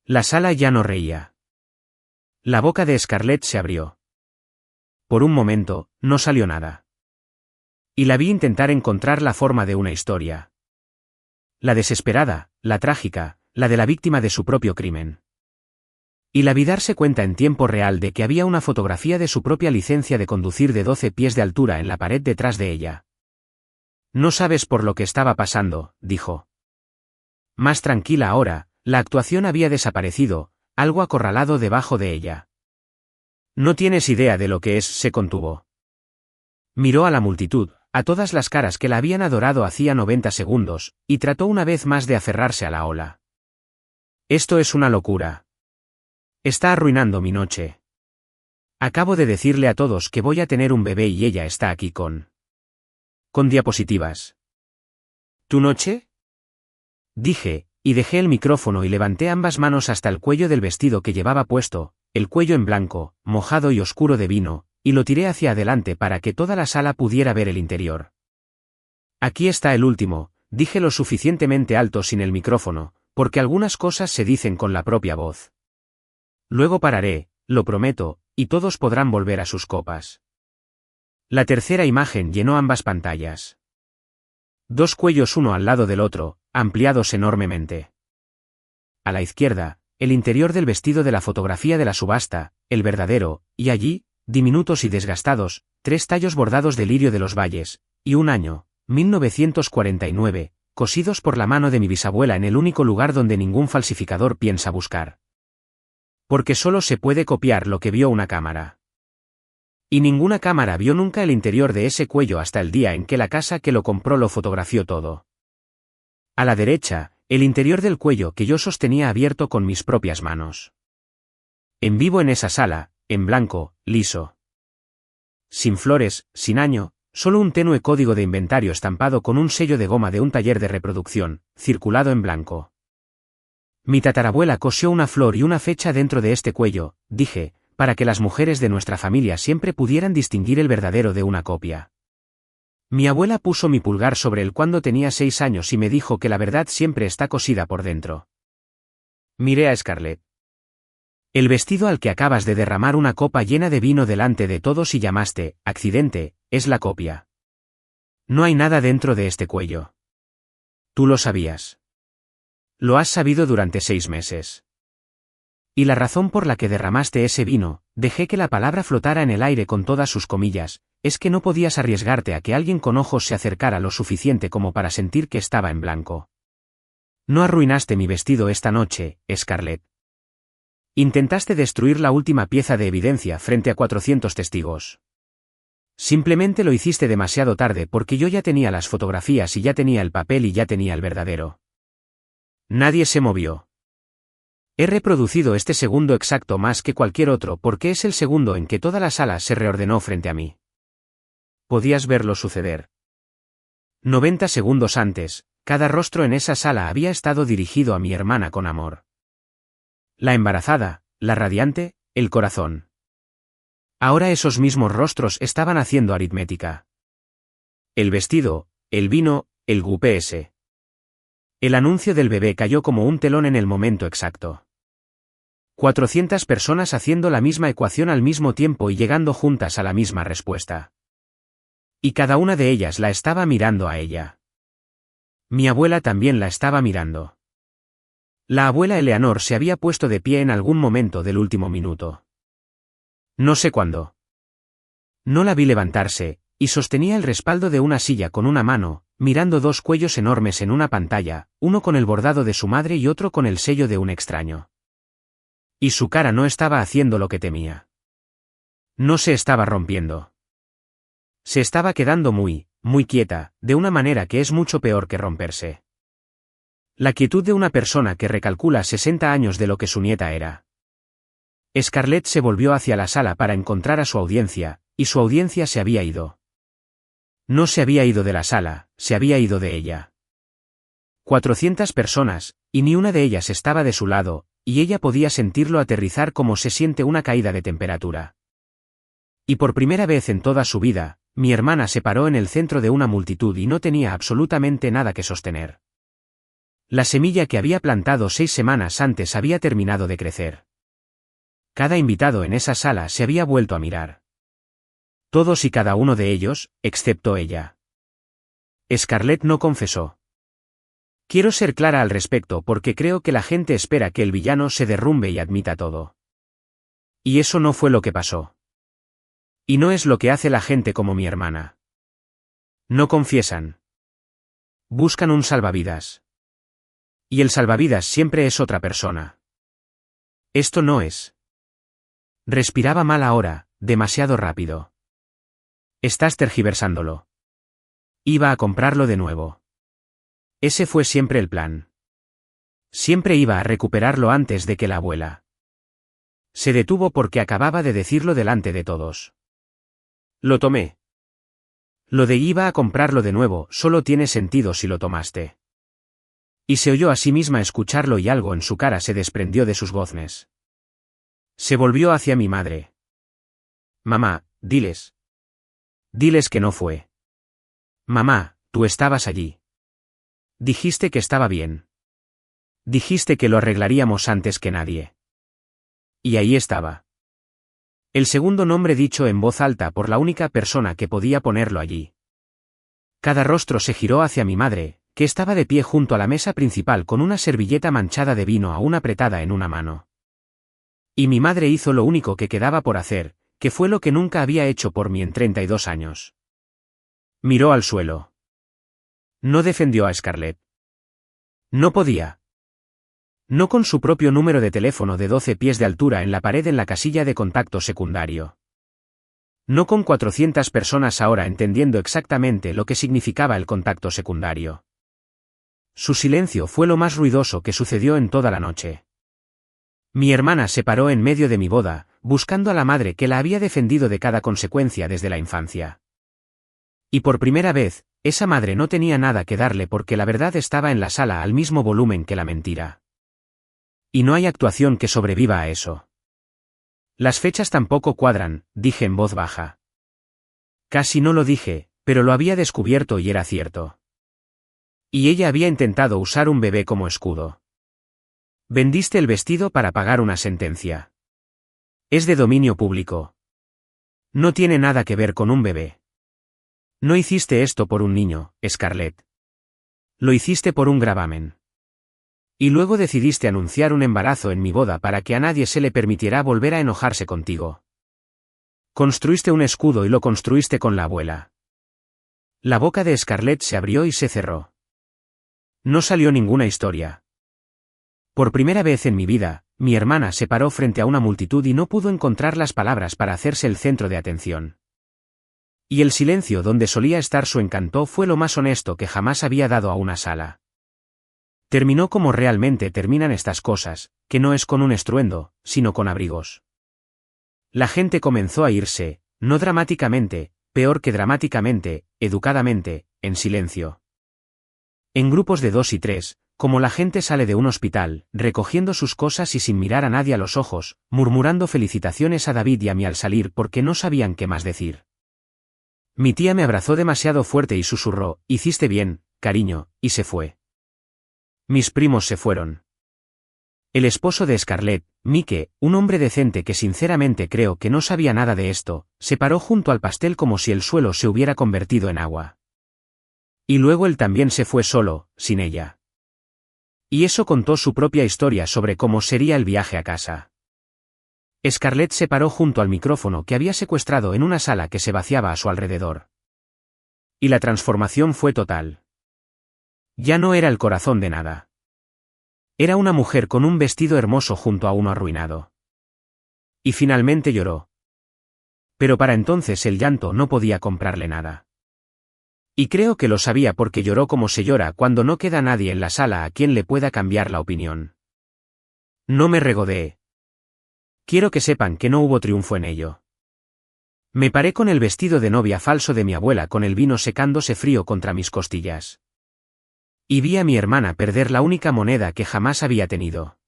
La sala ya no reía. La boca de Scarlett se abrió. Por un momento, no salió nada. Y la vi intentar encontrar la forma de una historia. La desesperada, la trágica, la de la víctima de su propio crimen. Y la vi darse cuenta en tiempo real de que había una fotografía de su propia licencia de conducir de 12 pies de altura en la pared detrás de ella. No sabes por lo que estaba pasando, dijo. Más tranquila ahora, la actuación había desaparecido, algo acorralado debajo de ella. No tienes idea de lo que es, se contuvo. Miró a la multitud, a todas las caras que la habían adorado hacía 90 segundos, y trató una vez más de aferrarse a la ola. Esto es una locura. Está arruinando mi noche. Acabo de decirle a todos que voy a tener un bebé y ella está aquí con diapositivas. ¿Tu noche? Dije, y dejé el micrófono y levanté ambas manos hasta el cuello del vestido que llevaba puesto, el cuello en blanco, mojado y oscuro de vino, y lo tiré hacia adelante para que toda la sala pudiera ver el interior. Aquí está el último, dije lo suficientemente alto sin el micrófono, porque algunas cosas se dicen con la propia voz. Luego pararé, lo prometo, y todos podrán volver a sus copas. La tercera imagen llenó ambas pantallas. 2 cuellos uno al lado del otro, ampliados enormemente. A la izquierda, el interior del vestido de la fotografía de la subasta, el verdadero, y allí, diminutos y desgastados, 3 tallos bordados de lirio de los valles, y un año, 1949, cosidos por la mano de mi bisabuela en el único lugar donde ningún falsificador piensa buscar. Porque solo se puede copiar lo que vio una cámara. Y ninguna cámara vio nunca el interior de ese cuello hasta el día en que la casa que lo compró lo fotografió todo. A la derecha, el interior del cuello que yo sostenía abierto con mis propias manos. En vivo en esa sala, en blanco, liso. Sin flores, sin año, solo un tenue código de inventario estampado con un sello de goma de un taller de reproducción, circulado en blanco. Mi tatarabuela cosió una flor y una fecha dentro de este cuello, dije, para que las mujeres de nuestra familia siempre pudieran distinguir el verdadero de una copia. Mi abuela puso mi pulgar sobre él cuando tenía 6 años y me dijo que la verdad siempre está cosida por dentro. Miré a Scarlett. El vestido al que acabas de derramar una copa llena de vino delante de todos y llamaste, accidente, es la copia. No hay nada dentro de este cuello. Tú lo sabías. Lo has sabido durante 6 meses. Y la razón por la que derramaste ese vino, dejé que la palabra flotara en el aire con todas sus comillas, es que no podías arriesgarte a que alguien con ojos se acercara lo suficiente como para sentir que estaba en blanco. No arruinaste mi vestido esta noche, Scarlett. Intentaste destruir la última pieza de evidencia frente a 400 testigos. Simplemente lo hiciste demasiado tarde porque yo ya tenía las fotografías y ya tenía el papel y ya tenía el verdadero. Nadie se movió. He reproducido este segundo exacto más que cualquier otro porque es el segundo en que toda la sala se reordenó frente a mí. Podías verlo suceder. 90 segundos antes, cada rostro en esa sala había estado dirigido a mi hermana con amor. La embarazada, la radiante, el corazón. Ahora esos mismos rostros estaban haciendo aritmética. El vestido, el vino, el GPS. El anuncio del bebé cayó como un telón en el momento exacto. 400 personas haciendo la misma ecuación al mismo tiempo y llegando juntas a la misma respuesta. Y cada una de ellas la estaba mirando a ella. Mi abuela también la estaba mirando. La abuela Eleanor se había puesto de pie en algún momento del último minuto. No sé cuándo. No la vi levantarse, y sostenía el respaldo de una silla con una mano, mirando 2 cuellos enormes en una pantalla, uno con el bordado de su madre y otro con el sello de un extraño. Y su cara no estaba haciendo lo que temía. No se estaba rompiendo. Se estaba quedando muy muy quieta, de una manera que es mucho peor que romperse. La quietud de una persona que recalcula 60 años de lo que su nieta era. Scarlett se volvió hacia la sala para encontrar a su audiencia, y su audiencia se había ido. No se había ido de la sala, se había ido de ella. 400 personas, y ni una de ellas estaba de su lado, y ella podía sentirlo aterrizar como se siente una caída de temperatura. Y por primera vez en toda su vida, mi hermana se paró en el centro de una multitud y no tenía absolutamente nada que sostener. La semilla que había plantado 6 semanas antes había terminado de crecer. Cada invitado en esa sala se había vuelto a mirar. Todos y cada uno de ellos, excepto ella. Scarlett no confesó. Quiero ser clara al respecto porque creo que la gente espera que el villano se derrumbe y admita todo. Y eso no fue lo que pasó. Y no es lo que hace la gente como mi hermana. No confiesan. Buscan un salvavidas. Y el salvavidas siempre es otra persona. Esto no es. Respiraba mal ahora, demasiado rápido. Estás tergiversándolo. Iba a comprarlo de nuevo. Ese fue siempre el plan. Siempre iba a recuperarlo antes de que la abuela. Se detuvo porque acababa de decirlo delante de todos. Lo tomé. Lo de iba a comprarlo de nuevo solo tiene sentido si lo tomaste. Y se oyó a sí misma escucharlo y algo en su cara se desprendió de sus goznes. Se volvió hacia mi madre. Mamá, diles. Diles que no fue. Mamá, tú estabas allí. Dijiste que estaba bien. Dijiste que lo arreglaríamos antes que nadie. Y ahí estaba. El segundo nombre dicho en voz alta por la única persona que podía ponerlo allí. Cada rostro se giró hacia mi madre, que estaba de pie junto a la mesa principal con una servilleta manchada de vino aún apretada en una mano. Y mi madre hizo lo único que quedaba por hacer, que fue lo que nunca había hecho por mí en 32 años. Miró al suelo. No defendió a Scarlett. No podía. No con su propio número de teléfono de 12 pies de altura en la pared en la casilla de contacto secundario. No con 400 personas ahora entendiendo exactamente lo que significaba el contacto secundario. Su silencio fue lo más ruidoso que sucedió en toda la noche. Mi hermana se paró en medio de mi boda, buscando a la madre que la había defendido de cada consecuencia desde la infancia. Y por primera vez, esa madre no tenía nada que darle porque la verdad estaba en la sala al mismo volumen que la mentira. Y no hay actuación que sobreviva a eso. Las fechas tampoco cuadran, dije en voz baja. Casi no lo dije, pero lo había descubierto y era cierto. Y ella había intentado usar un bebé como escudo. Vendiste el vestido para pagar una sentencia. Es de dominio público. No tiene nada que ver con un bebé. No hiciste esto por un niño, Scarlett. Lo hiciste por un gravamen. Y luego decidiste anunciar un embarazo en mi boda para que a nadie se le permitiera volver a enojarse contigo. Construiste un escudo y lo construiste con la abuela. La boca de Scarlett se abrió y se cerró. No salió ninguna historia. Por primera vez en mi vida, mi hermana se paró frente a una multitud y no pudo encontrar las palabras para hacerse el centro de atención. Y el silencio donde solía estar su encanto fue lo más honesto que jamás había dado a una sala. Terminó como realmente terminan estas cosas, que no es con un estruendo, sino con abrigos. La gente comenzó a irse, no dramáticamente, peor que dramáticamente, educadamente, en silencio. En grupos de 2 y 3, como la gente sale de un hospital, recogiendo sus cosas y sin mirar a nadie a los ojos, murmurando felicitaciones a David y a mí al salir porque no sabían qué más decir. Mi tía me abrazó demasiado fuerte y susurró, «Hiciste bien, cariño», y se fue. Mis primos se fueron. El esposo de Scarlett, Mike, un hombre decente que sinceramente creo que no sabía nada de esto, se paró junto al pastel como si el suelo se hubiera convertido en agua. Y luego él también se fue solo, sin ella. Y eso contó su propia historia sobre cómo sería el viaje a casa. Scarlett se paró junto al micrófono que había secuestrado en una sala que se vaciaba a su alrededor. Y la transformación fue total. Ya no era el corazón de nada. Era una mujer con un vestido hermoso junto a uno arruinado. Y finalmente lloró. Pero para entonces el llanto no podía comprarle nada. Y creo que lo sabía porque lloró como se llora cuando no queda nadie en la sala a quien le pueda cambiar la opinión. No me regodeé. Quiero que sepan que no hubo triunfo en ello. Me paré con el vestido de novia falso de mi abuela con el vino secándose frío contra mis costillas. Y vi a mi hermana perder la única moneda que jamás había tenido.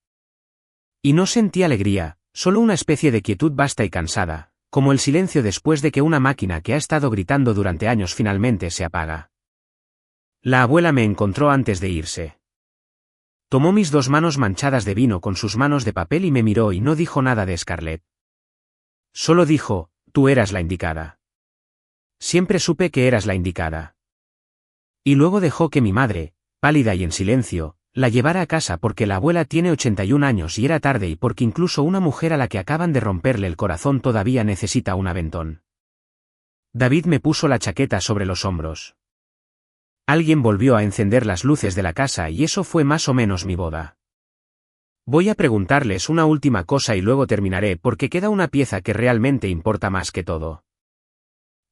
Y no sentí alegría, solo una especie de quietud vasta y cansada, como el silencio después de que una máquina que ha estado gritando durante años finalmente se apaga. La abuela me encontró antes de irse. Tomó mis 2 manos manchadas de vino con sus manos de papel y me miró y no dijo nada de Scarlett. Solo dijo, tú eras la indicada. Siempre supe que eras la indicada. Y luego dejó que mi madre, pálida y en silencio, la llevara a casa porque la abuela tiene 81 años y era tarde y porque incluso una mujer a la que acaban de romperle el corazón todavía necesita un aventón. David me puso la chaqueta sobre los hombros. Alguien volvió a encender las luces de la casa y eso fue más o menos mi boda. Voy a preguntarles una última cosa y luego terminaré porque queda una pieza que realmente importa más que todo.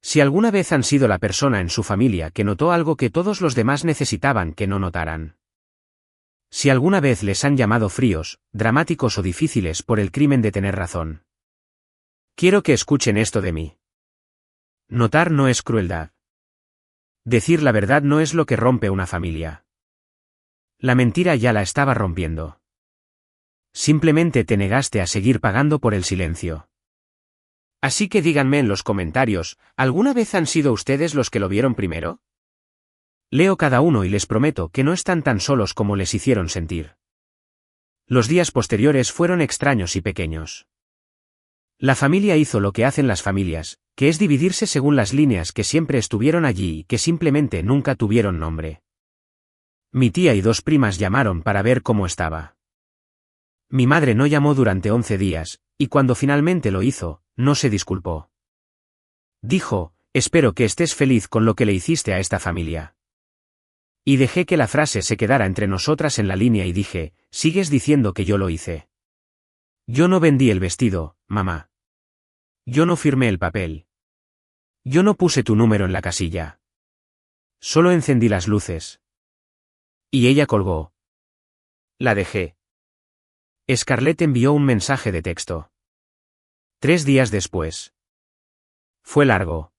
Si alguna vez han sido la persona en su familia que notó algo que todos los demás necesitaban que no notaran. Si alguna vez les han llamado fríos, dramáticos o difíciles por el crimen de tener razón. Quiero que escuchen esto de mí. Notar no es crueldad. Decir la verdad no es lo que rompe una familia. La mentira ya la estaba rompiendo. Simplemente te negaste a seguir pagando por el silencio. Así que díganme en los comentarios, ¿alguna vez han sido ustedes los que lo vieron primero? Leo cada uno y les prometo que no están tan solos como les hicieron sentir. Los días posteriores fueron extraños y pequeños. La familia hizo lo que hacen las familias, que es dividirse según las líneas que siempre estuvieron allí y que simplemente nunca tuvieron nombre. Mi tía y 2 primas llamaron para ver cómo estaba. Mi madre no llamó durante 11 días, y cuando finalmente lo hizo, no se disculpó. Dijo, espero que estés feliz con lo que le hiciste a esta familia. Y dejé que la frase se quedara entre nosotras en la línea y dije, sigues diciendo que yo lo hice. Yo no vendí el vestido, mamá. Yo no firmé el papel. Yo no puse tu número en la casilla. Solo encendí las luces. Y ella colgó. La dejé. Scarlett envió un mensaje de texto. 3 días después. Fue largo.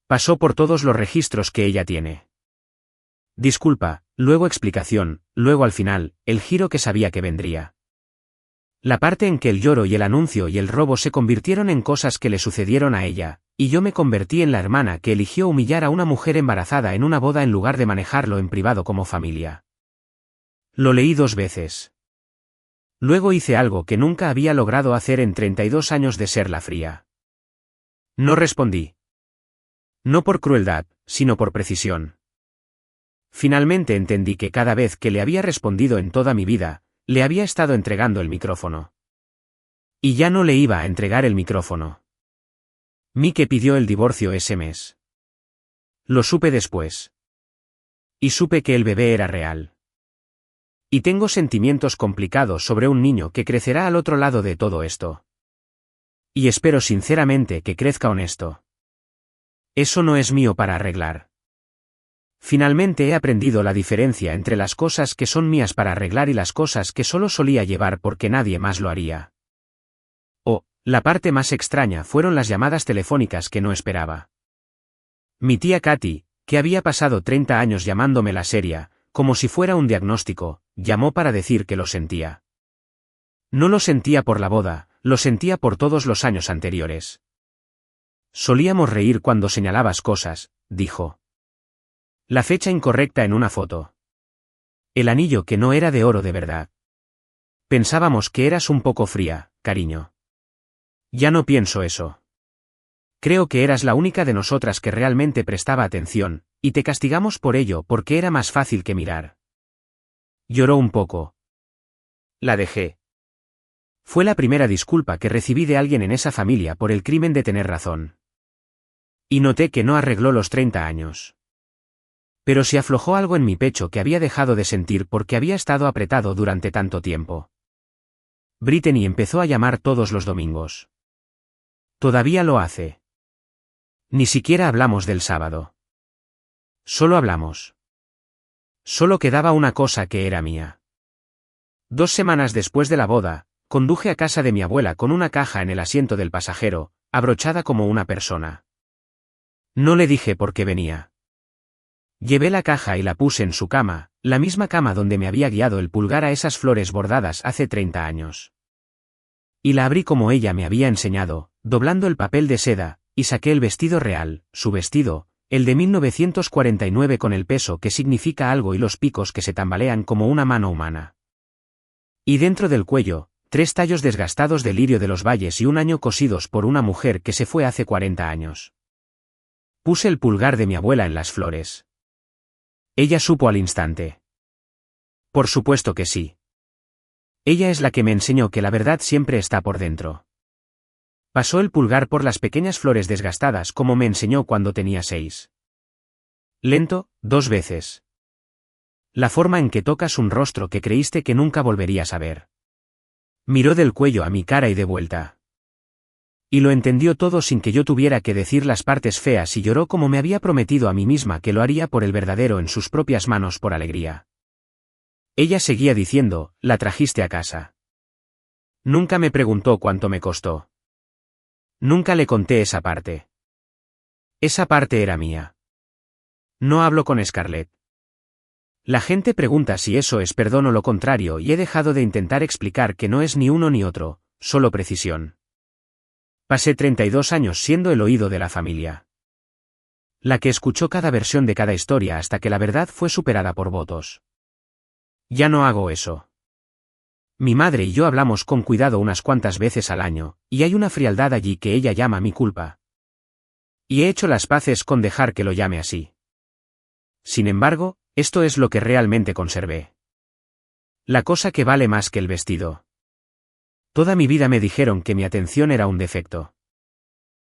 Pasó por todos los registros que ella tiene. Disculpa, luego explicación, luego al final, el giro que sabía que vendría. La parte en que el lloro y el anuncio y el robo se convirtieron en cosas que le sucedieron a ella, y yo me convertí en la hermana que eligió humillar a una mujer embarazada en una boda en lugar de manejarlo en privado como familia. Lo leí 2 veces. Luego hice algo que nunca había logrado hacer en 32 años de ser la fría. No respondí. No por crueldad, sino por precisión. Finalmente entendí que cada vez que le había respondido en toda mi vida, le había estado entregando el micrófono. Y ya no le iba a entregar el micrófono. Mike pidió el divorcio ese mes. Lo supe después. Y supe que el bebé era real. Y tengo sentimientos complicados sobre un niño que crecerá al otro lado de todo esto. Y espero sinceramente que crezca honesto. Eso no es mío para arreglar. Finalmente he aprendido la diferencia entre las cosas que son mías para arreglar y las cosas que solo solía llevar porque nadie más lo haría. La parte más extraña fueron las llamadas telefónicas que no esperaba. Mi tía Katy, que había pasado 30 años llamándome la seria, como si fuera un diagnóstico, llamó para decir que lo sentía. No lo sentía por la boda, lo sentía por todos los años anteriores. Solíamos reír cuando señalabas cosas, dijo. La fecha incorrecta en una foto. El anillo que no era de oro de verdad. Pensábamos que eras un poco fría, cariño. Ya no pienso eso. Creo que eras la única de nosotras que realmente prestaba atención, y te castigamos por ello porque era más fácil que mirar. Lloró un poco. La dejé. Fue la primera disculpa que recibí de alguien en esa familia por el crimen de tener razón. Y noté que no arregló los 30 años. Pero se aflojó algo en mi pecho que había dejado de sentir porque había estado apretado durante tanto tiempo. Brittany empezó a llamar todos los domingos. Todavía lo hace. Ni siquiera hablamos del sábado. Solo hablamos. Solo quedaba una cosa que era mía. 2 semanas después de la boda, conduje a casa de mi abuela con una caja en el asiento del pasajero, abrochada como una persona. No le dije por qué venía. Llevé la caja y la puse en su cama, la misma cama donde me había guiado el pulgar a esas flores bordadas hace 30 años. Y la abrí como ella me había enseñado, doblando el papel de seda, y saqué el vestido real, su vestido, el de 1949 con el peso que significa algo y los picos que se tambalean como una mano humana. Y dentro del cuello, 3 tallos desgastados de lirio de los valles y un año cosidos por una mujer que se fue hace 40 años. Puse el pulgar de mi abuela en las flores. Ella supo al instante. Por supuesto que sí. Ella es la que me enseñó que la verdad siempre está por dentro. Pasó el pulgar por las pequeñas flores desgastadas como me enseñó cuando tenía 6. Lento, 2 veces. La forma en que tocas un rostro que creíste que nunca volverías a ver. Miró del cuello a mi cara y de vuelta. Y lo entendió todo sin que yo tuviera que decir las partes feas y lloró como me había prometido a mí misma que lo haría por el verdadero en sus propias manos por alegría. Ella seguía diciendo, la trajiste a casa. Nunca me preguntó cuánto me costó. Nunca le conté esa parte. Esa parte era mía. No hablo con Scarlett. La gente pregunta si eso es perdón o lo contrario y he dejado de intentar explicar que no es ni uno ni otro, solo precisión. Pasé 32 años siendo el oído de la familia. La que escuchó cada versión de cada historia hasta que la verdad fue superada por votos. Ya no hago eso. Mi madre y yo hablamos con cuidado unas cuantas veces al año, y hay una frialdad allí que ella llama mi culpa. Y he hecho las paces con dejar que lo llame así. Sin embargo, esto es lo que realmente conservé. La cosa que vale más que el vestido. Toda mi vida me dijeron que mi atención era un defecto.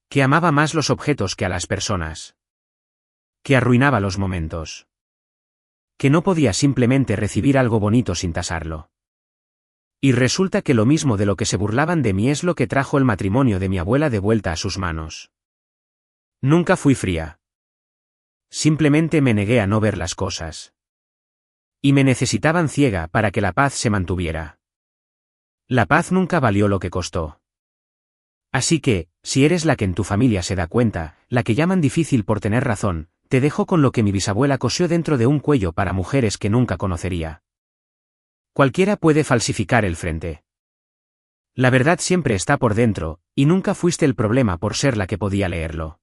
Que amaba más los objetos que a las personas. Que arruinaba los momentos. Que no podía simplemente recibir algo bonito sin tasarlo. Y resulta que lo mismo de lo que se burlaban de mí es lo que trajo el matrimonio de mi abuela de vuelta a sus manos. Nunca fui fría. Simplemente me negué a no ver las cosas. Y me necesitaban ciega para que la paz se mantuviera. La paz nunca valió lo que costó. Así que, si eres la que en tu familia se da cuenta, la que llaman difícil por tener razón, te dejo con lo que mi bisabuela cosió dentro de un cuello para mujeres que nunca conocería. Cualquiera puede falsificar el frente. La verdad siempre está por dentro, y nunca fuiste el problema por ser la que podía leerlo.